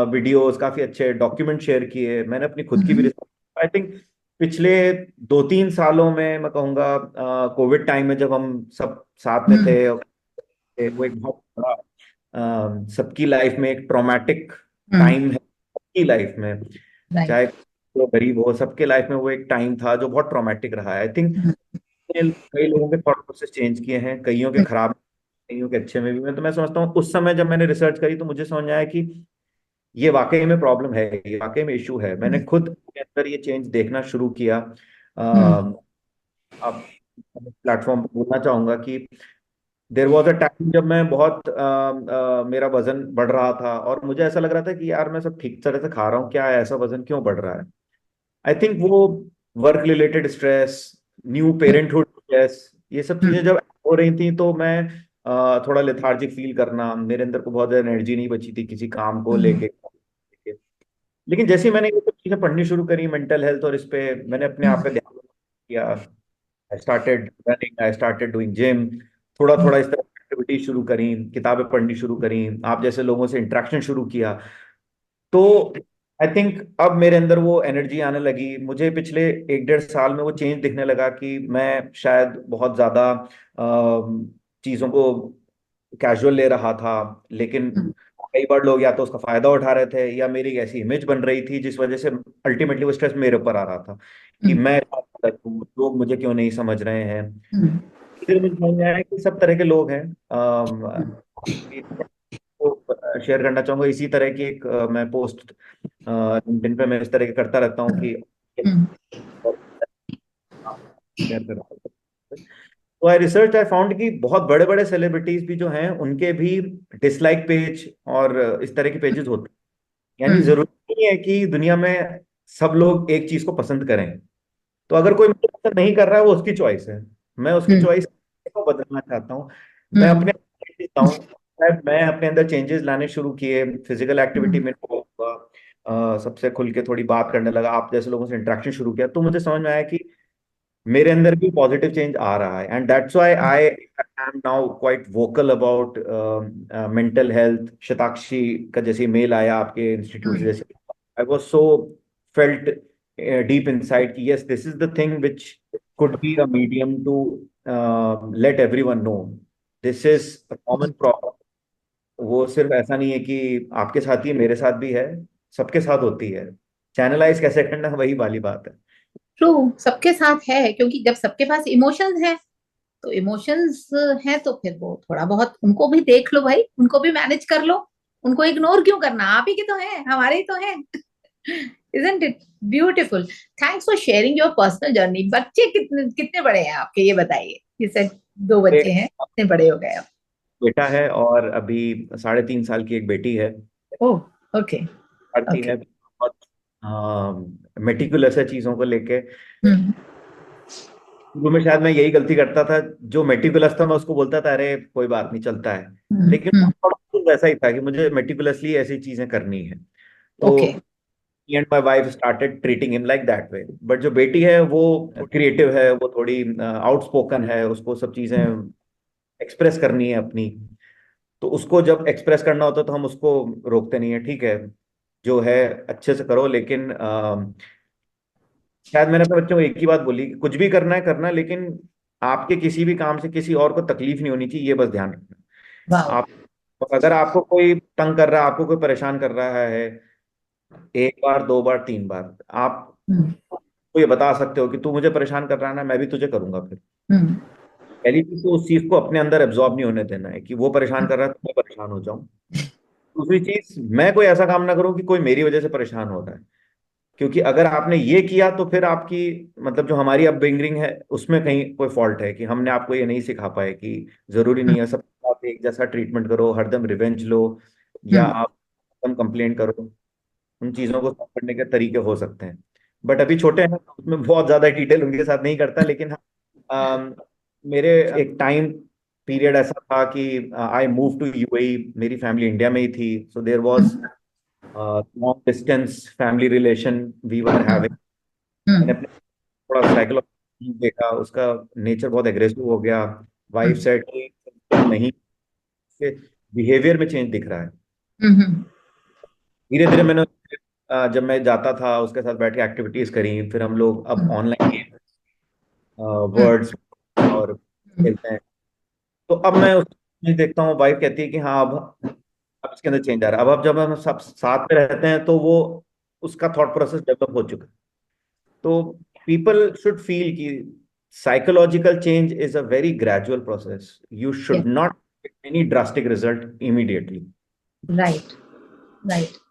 वीडियोस, काफी अच्छे डॉक्यूमेंट शेयर किए, मैंने अपनी खुद की भी रिसर्च। आई थिंक पिछले 2-3 सालों में मैं कहूँगा, कोविड टाइम में जब हम सब साथ में थे, वो एक बहुत बड़ा सबकी लाइफ में एक ट्रॉमेटिक टाइम है, सबकी लाइफ में, चाहे जो गरीब हो, सबके लाइफ में वो एक टाइम था जो बहुत ट्रॉमेटिक रहा है। आई थिंक कई लोगों के थॉट प्रोसेस चेंज किए हैं, कईयों के खराब, कईयों के अच्छे में भी। मैं समझता हूँ उस समय जब मैंने रिसर्च करी तो मुझे समझ में आया कि ये वाकई में प्रॉब्लम है, ये वाकई में इशू है। मैंने खुद अपने अंदर ये चेंज देखना शुरू किया। अब प्लेटफॉर्म पर बोलना चाहूंगा कि देर वॉज अ टाइम जब मैं बहुत मेरा वजन बढ़ रहा था और मुझे ऐसा लग रहा था कि यार मैं सब ठीक तरह से खा रहा हूँ, क्या है ऐसा वजन क्यों बढ़ रहा है। आई थिंक वो work related stress, new parenthood stress, ये सब चीजें जब हो रही थी तो मैं थोड़ा लेथार्जिक फील करना, मेरे अंदर को बहुत ज्यादा एनर्जी नहीं बची थी किसी काम को लेके। लेकिन जैसे ही मैंने ये सब चीजें पढ़नी शुरू करी, मेंटल हेल्थ और इस पे मैंने अपने आप पे ध्यान किया। I started running, I started doing gym, थोड़ा थोड़ा इस तरह की एक्टिविटी शुरू करी, किताबें पढ़नी शुरू करी, आप जैसे लोगों से इंटरेक्शन शुरू किया। तो आई थिंक अब मेरे अंदर वो एनर्जी आने लगी। मुझे पिछले 1-1.5 साल में वो चेंज दिखने लगा कि मैं शायद बहुत ज्यादा चीजों को कैजुअल ले रहा था। लेकिन कई बार लोग या तो उसका फायदा उठा रहे थे या मेरी एक ऐसी इमेज बन रही थी जिस वजह से अल्टीमेटली वो स्ट्रेस मेरे ऊपर आ रहा था कि मैं गलत हूँ, लोग मुझे क्यों नहीं समझ रहे हैं। फिर मुझे समझ में आया कि सब तरह के लोग हैं। तो शेयर करना चाहूंगा इसी तरह की एक मैं पोस्ट लिंक्डइन पे मैं इस तरह के करता रहता हूँ कि शेयर करता हूँ। तो आई रिसर्च, आई फाउंड कि बहुत बड़े बड़े सेलिब्रिटीज भी जो हैं उनके भी डिसलाइक पेज और इस तरह के पेजेस होते हैं। यानी जरूरी नहीं है कि दुनिया में सब लोग एक चीज को पसंद करें। तो अगर कोई मुझे पसंद नहीं कर रहा है वो उसकी चॉइस है, मैं उसकी चॉइस को बदलना चाहता हूँ। मैं अपने शायद मैं अपने अंदर चेंजेस लाने शुरू किए, फिजिकल एक्टिविटी में involve हुआ, सबसे खुल के थोड़ी बात करने लगा, आप जैसे लोगों से इंटरेक्शन शुरू किया, तो मुझे समझ में आया कि मेरे अंदर भी पॉजिटिव चेंज आ रहा है। And that's why I am now quite vocal about mental health. Shatakshi का जैसे मेल आया आपके इंस्टीट्यूट से, जैसे I was so felt deep inside कि yes, this is the thing which could be a medium to let everyone know this is a common problem. वो सिर्फ ऐसा नहीं है कि आपके साथ ही है, मेरे साथ भी है, सबके साथ होती है। चैनलाइज कैसे करना है, वही वाली बात है। ट्रू, सबके साथ है, क्योंकि जब सबके पास इमोशंस हैं तो इमोशंस हैं तो फिर वो थोड़ा बहुत उनको भी देख लो भाई, उनको भी मैनेज कर लो। उनको इग्नोर क्यों करना, आप ही के तो हैं, हमारे ही तो हैं। Isn't it beautiful? Thanks for sharing your personal journey. बच्चे कितने कितने बड़े हैं आपके, ये बताइए। ये सब 2 बच्चे एक हैं, कितने बड़े हो गए आप? बेटा है और अभी 3.5 साल की एक बेटी है। ओह, ओके। पढ़ती ओके। है बहुत मेटिकुलस है चीजों को लेके। हम्म। शुरू में शायद मैं यही गलती करता था, जो मेटिकुलस था मैं उसको बोलता था अरे कोई बात नहीं चलता है। लेकिन हम्म। थोड़ा तो वैसा ही था कि मुझे मेटिकुलसली ऐसी चीजें करनी है। तो okay. And my wife started treating him like that way. But जो बेटी है वो क्रिएटिव है, वो थोड़ी आउटस्पोकन है, उसको सब चीजें एक्सप्रेस करनी है अपनी। तो उसको जब एक्सप्रेस करना होता है तो हम उसको रोकते नहीं है, ठीक है जो है अच्छे से करो, लेकिन शायद मैंने अपने बच्चों को एक ही बात बोली कि कुछ भी करना है लेकिन आपके किसी भी काम से किसी और को तकलीफ नहीं होनी चाहिए, ये बस ध्यान रखना। वाह। आप अगर आपको कोई तंग कर रहा है, आपको कोई परेशान कर रहा है, एक बार, दो बार, तीन बार, आप हम्म। को ये बता सकते हो कि तू मुझे परेशान कर रहा है ना, मैं भी तुझे करूंगा फिर। हम्म। पहली चीज तो उस चीज को अपने अंदर एब्जॉर्ब नहीं होने देना है कि वो परेशान कर रहा है तो मैं परेशान हो जाऊं। दूसरी चीज, मैं कोई ऐसा काम ना करूं कि कोई मेरी वजह से परेशान हो रहा है। क्योंकि अगर आपने ये किया तो फिर आपकी, मतलब जो हमारी अपब्रिंगिंग है उसमें कहीं कोई फॉल्ट है कि हमने आपको ये नहीं सिखा पाए कि जरूरी नहीं है सब आप एक जैसा ट्रीटमेंट करो, हरदम रिवेंज लो, या हम्म। आप हरदम कंप्लेन करो। उन चीजों को सॉल्व करने के तरीके हो सकते हैं। बट अभी छोटे हैं तो उसमें बहुत ज्यादा डिटेल उनके साथ नहीं करता, लेकिन हाँ, मेरे एक टाइम पीरियड ऐसा था कि आई मूव टू यूएई, मेरी फैमिली इंडिया में ही थी, so there was long distance family relation we were having. मैंने हम्म। अपने थोड़ा साइकोलॉजी देखा, उसका नेचर बहुत एग्रेसिव हो गया। वाइफ सेड कि नहीं, बिहेवियर में चेंज दिख रहा है। हम्म। धीरे धीरे मैंने जब मैं जाता था उसके साथ बैठ के एक्टिविटीज करी, फिर हम लोग अब ऑनलाइन गेम, वर्ड्स और खेलते हैं। तो अब मैं उसमें देखता हूँ, वाइफ कहती है कि हाँ अब इसके अंदर चेंज आ रहा है। अब जब हम सब साथ में रहते हैं तो वो उसका थॉट प्रोसेस डेवलप हो चुका है। तो पीपल शुड फील कि psychological change is a very gradual process, you should not any drastic result immediately. Right. Right.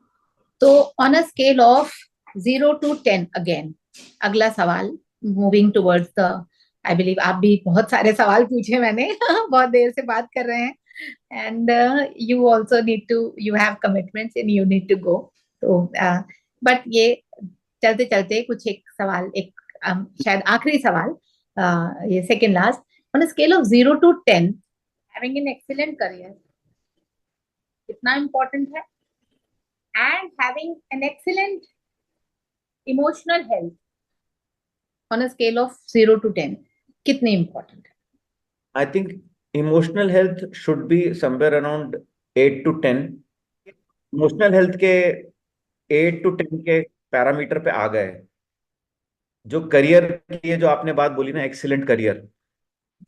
तो on a scale of 0 to 10 again, अगला सवाल, moving towards the, I believe आप भी बहुत सारे सवाल पूछे मैंने बहुत देर से बात कर रहे हैं, and you also need to, you have commitments and you need to go. तो बट ये चलते चलते कुछ एक सवाल, एक शायद आखिरी सवाल, ये second last, on a scale of 0 to 10, having an excellent career कितना इंपॉर्टेंट है, and having an excellent emotional health on a scale of 0 to 10 कितने important I think emotional health should be somewhere around 8 to 10। Emotional health के 8 to 10 के parameter पे आ गए। जो career की ये जो आपने बात बोली ना, एक्सीलेंट करियर,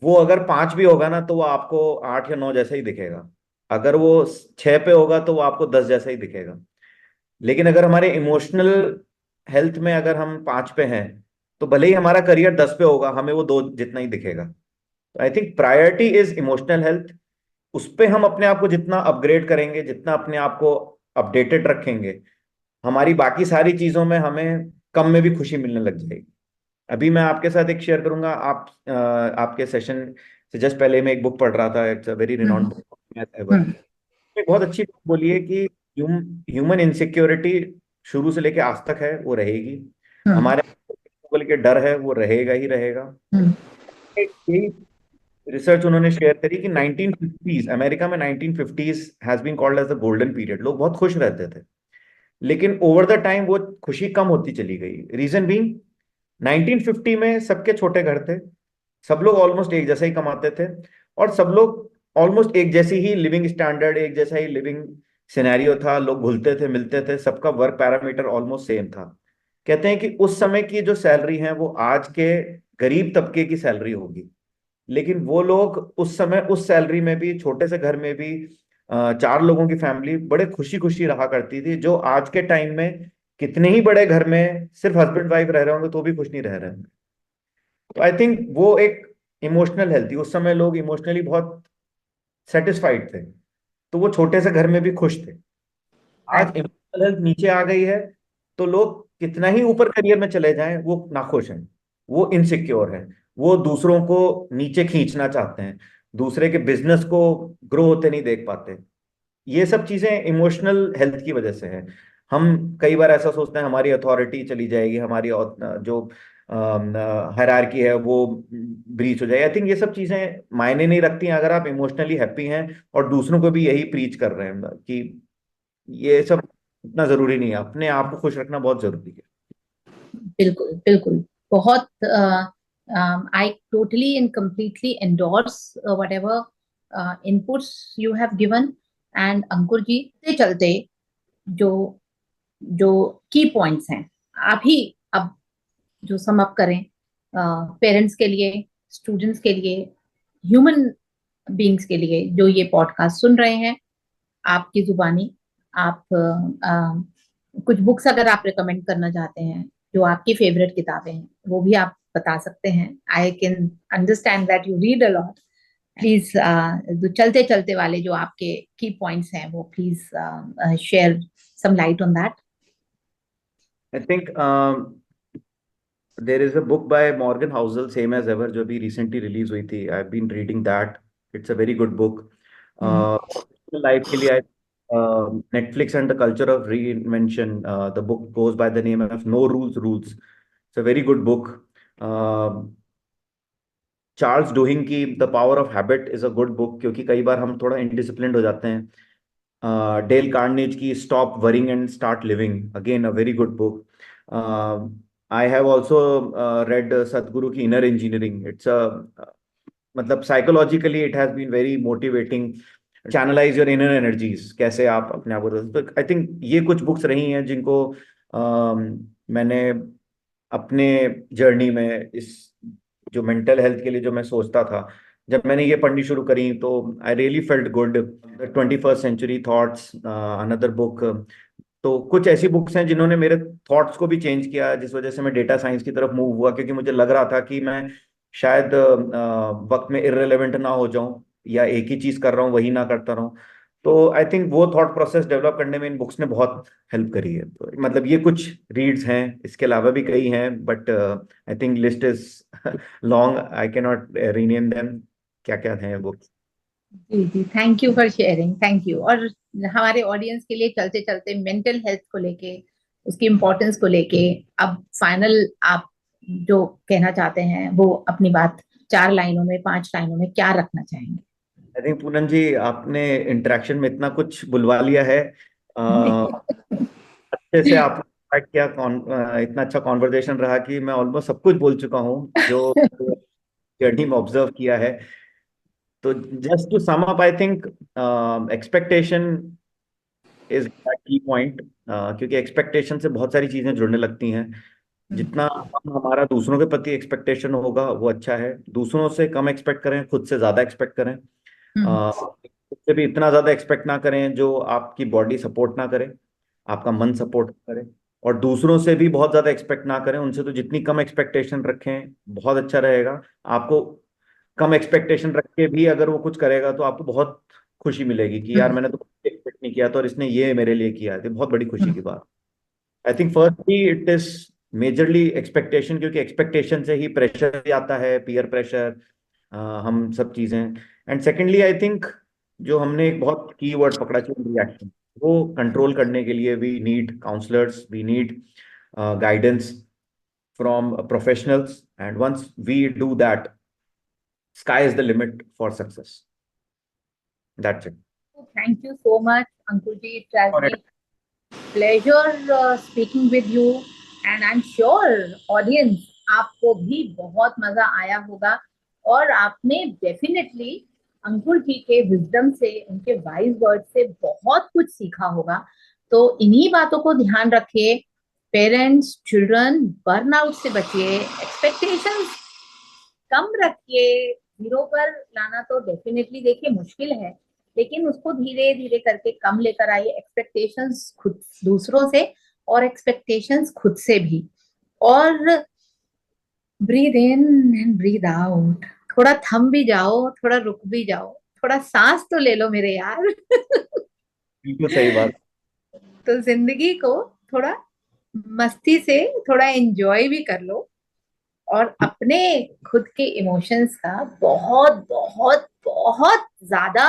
वो अगर 5 भी होगा ना तो वो आपको 8 या 9 जैसा ही दिखेगा। अगर वो 6 पे होगा तो वो आपको 10 जैसा ही दिखेगा। लेकिन अगर हमारे इमोशनल हेल्थ में अगर हम 5 पे हैं, तो भले ही हमारा करियर 10 पे होगा, हमें वो 2 जितना ही दिखेगा। तो I think priority is emotional health. उस पे हम अपने आप को जितना अपग्रेड करेंगे, जितना अपने आप को अपडेटेड रखेंगे, हमारी बाकी सारी चीजों में हमें कम में भी खुशी मिलने लग जाएगी। अभी मैं आपके साथ एक शेयर करूंगा। आपके सेशन से जस्ट पहले मैं एक बुक पढ़ रहा था, इट्स अ वेरी है? Renowned book, ever. एक बहुत अच्छी बात बोली है कि ह्यूमन इनसिक्योरिटी शुरू से लेके आज तक है, वो रहेगी। हमारे बोल के डर है, वो रहेगा ही रहेगा। यही रिसर्च उन्होंने शेयर करी कि 1950s, अमेरिका में 1950s has been called as the golden period. लोग बहुत खुश रहते थे, लेकिन ओवर द टाइम वो खुशी कम होती चली गई। रीजन बीइंग, 1950 में सबके छोटे घर थे, सब लोग ऑलमोस्ट एक जैसा ही कमाते थे, और सब लोग ऑलमोस्ट एक जैसी ही लिविंग स्टैंडर्ड, एक जैसा ही लिविंग सिनेरियो था। लोग घुलते थे, मिलते थे, सबका वर्क पैरामीटर ऑलमोस्ट सेम था। कहते हैं कि उस समय की जो सैलरी है वो आज के गरीब तबके की सैलरी होगी, लेकिन वो लोग उस समय उस सैलरी में भी, छोटे से घर में भी, 4 लोगों की फैमिली बड़े खुशी खुशी रहा करती थी, जो आज के टाइम में कितने ही बड़े घर में सिर्फ हस्बैंड वाइफ रह रहे होंगे तो भी खुश नहीं रह रहे होंगे। तो आई थिंक वो एक इमोशनल हेल्थ थी। उस समय लोग इमोशनली बहुत सेटिस्फाइड थे, तो वो छोटे से घर में भी खुश थे। आज राइट। इमोशनल हेल्थ नीचे आ गई है, तो लोग कितना ही ऊपर करियर में चले जाएं वो नाखुश हैं, वो इनसिक्योर हैं, वो दूसरों को नीचे खींचना चाहते हैं, दूसरे के बिजनेस को ग्रो होते नहीं देख पाते। ये सब चीजें इमोशनल हेल्थ की वजह से है। हम कई बार ऐसा सोचते हैं हमारी अथॉरिटी चली जाएगी, हमारी जो हायरार्की है वो ब्रीच हो जाए। आई थिंक ये सब चीजें मायने नहीं रखती हैं अगर आप इमोशनली हैप्पी हैं और दूसरों को भी यही प्रीच कर रहे हैं कि ये सब इतना जरूरी नहीं है, अपने आप को खुश रखना बहुत जरूरी है। बिल्कुल बिल्कुल। बहुत I totally and completely endorse whatever inputs you have given. And Ankur ji से चलते जो जो की पॉइंट्स हैं आप ही अब जो सम अप करें पेरेंट्स के लिए, स्टूडेंट्स के लिए, ह्यूमन बीइंग्स के लिए जो ये पॉडकास्ट सुन रहे हैं, आपकी जुबानी आप कुछ बुक्स अगर आप रिकमेंड करना चाहते हैं, जो आपकी फेवरेट किताबें हैं वो भी आप बता सकते हैं। I can understand that you read a lot. Please जो चलते चलते वाले जो आपके की पॉइंट्स हैं वो please share some light on that. I think there is a book by Morgan Housel, same as ever, जो भी रिसेंटली रिलीज हुई थी। I have been reading that, it's a very good book life के लिए। Netflix and the Culture of Reinvention. The book goes by the name of No Rules Rules. It's a very good book. Charles Duhigg की the power of habit is a good book, क्योंकि कई बार हम थोड़ा indisciplined हो जाते हैं। Dale Carnegie की stop worrying and start living, again a very good book. I have also read Sadhguru की इनर इंजीनियरिंग। इट्स अ मतलब psychologically it has been very motivating. Channelize your inner energies, कैसे आप अपने आप को, तो आई थिंक ये कुछ बुक्स रही हैं जिनको मैंने अपने जर्नी में, इस जो मेंटल हेल्थ के लिए जो मैं सोचता था, जब मैंने ये पढ़नी शुरू करी तो I really felt good. 21st Century thoughts, another book. तो कुछ ऐसी बुक्स हैं जिन्होंने मेरे थॉट्स को भी चेंज किया, जिस वजह से मैं डेटा साइंस की तरफ मूव हुआ, क्योंकि मुझे लग रहा था कि मैं शायद वक्त में इररिलेवेंट ना हो जाऊं, या एक ही चीज कर रहा हूँ वही ना करता रहूं। तो आई थिंक वो थॉट प्रोसेस डेवलप करने में इन बुक्स ने बहुत हेल्प करी है। तो मतलब ये कुछ रीड्स हैं, इसके अलावा भी कई हैं, but I think list is long, I can not rename them क्या क्या हैं बुक्स। जी जी, thank you for sharing, thank you. और हमारे ऑडियंस के लिए चलते चलते मेंटल हेल्थ को लेके, उसकी इम्पोर्टेंस को लेके अब फाइनल आप जो कहना चाहते हैं वो अपनी बात 4 लाइनों में, 5 लाइनों में क्या रखना चाहेंगे? आई थिंक पूनम जी, आपने इंटरेक्शन में इतना कुछ बुलवा लिया है, अच्छे से आपने start किया, इतना अच्छा कॉन्वर्जेशन रहा कि मैं ऑलमोस्ट सब कुछ बोल चुका हूँ जो जर्नी में ऑब्जर्व किया है। तो just to sum up, I think expectation is key point, क्योंकि एक्सपेक्टेशन से बहुत सारी चीजें जुड़ने लगती हैं। जितना हमारा दूसरों के प्रति एक्सपेक्टेशन होगा वो अच्छा है, दूसरों से कम एक्सपेक्ट करें, खुद से ज्यादा एक्सपेक्ट करें। खुद से भी इतना ज्यादा एक्सपेक्ट ना करें जो आपकी बॉडी सपोर्ट ना करे, आपका मन सपोर्ट ना करे। और दूसरों से भी बहुत ज्यादा एक्सपेक्ट ना करें, उनसे तो जितनी कम एक्सपेक्टेशन रखें बहुत अच्छा रहेगा आपको। कम एक्सपेक्टेशन रख के भी अगर वो कुछ करेगा तो आपको बहुत खुशी मिलेगी कि यार मैंने तो एक्सपेक्ट नहीं किया था और इसने ये मेरे लिए किया है, तो बहुत बड़ी खुशी की बात। I think firstly it is majorly expectation, क्योंकि एक्सपेक्टेशन से ही प्रेशर भी आता है, पीयर प्रेशर, हम सब चीजें। एंड सेकेंडली आई थिंक जो हमने एक बहुत की वर्ड पकड़ा, चेन रिएक्शन, वो कंट्रोल करने के लिए we need counsellors, we need guidance from professionals, and once we do that, sky is the limit for success. That's it. Thank you so much Ankur ji, it has All right. Been pleasure speaking with you. And I am sure audience आपको भी बहुत मजा आया होगा, और आपने definitely अंकुर जी के wisdom से, उनके वाइज वर्ड से बहुत कुछ सीखा होगा। तो इन्हीं बातों को ध्यान रखिए, पेरेंट्स, चिल्ड्रन, बर्नआउट से बचिए, एक्सपेक्टेशंस कम रखिए। जीरो पर लाना तो डेफिनेटली देखिए मुश्किल है, लेकिन उसको धीरे धीरे करके कम लेकर आइए, एक्सपेक्टेशंस खुद दूसरों से और एक्सपेक्टेशंस खुद से भी। और breathe in and breathe out, थोड़ा थम भी जाओ, थोड़ा रुक भी जाओ, थोड़ा सांस तो ले लो मेरे यार। बिल्कुल सही बात। तो जिंदगी को थोड़ा मस्ती से थोड़ा एंजॉय भी कर लो, और अपने खुद के इमोशंस का बहुत बहुत बहुत ज्यादा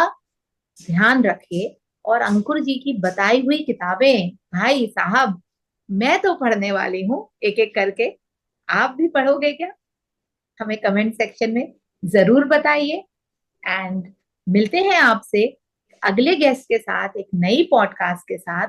ध्यान रखिए। और अंकुर जी की बताई हुई किताबें भाई साहब मैं तो पढ़ने वाली हूँ एक एक करके। आप भी पढ़ोगे क्या? हमें कमेंट सेक्शन में जरूर बताइए। एंड मिलते हैं आपसे अगले गेस्ट के साथ एक नई पॉडकास्ट के साथ।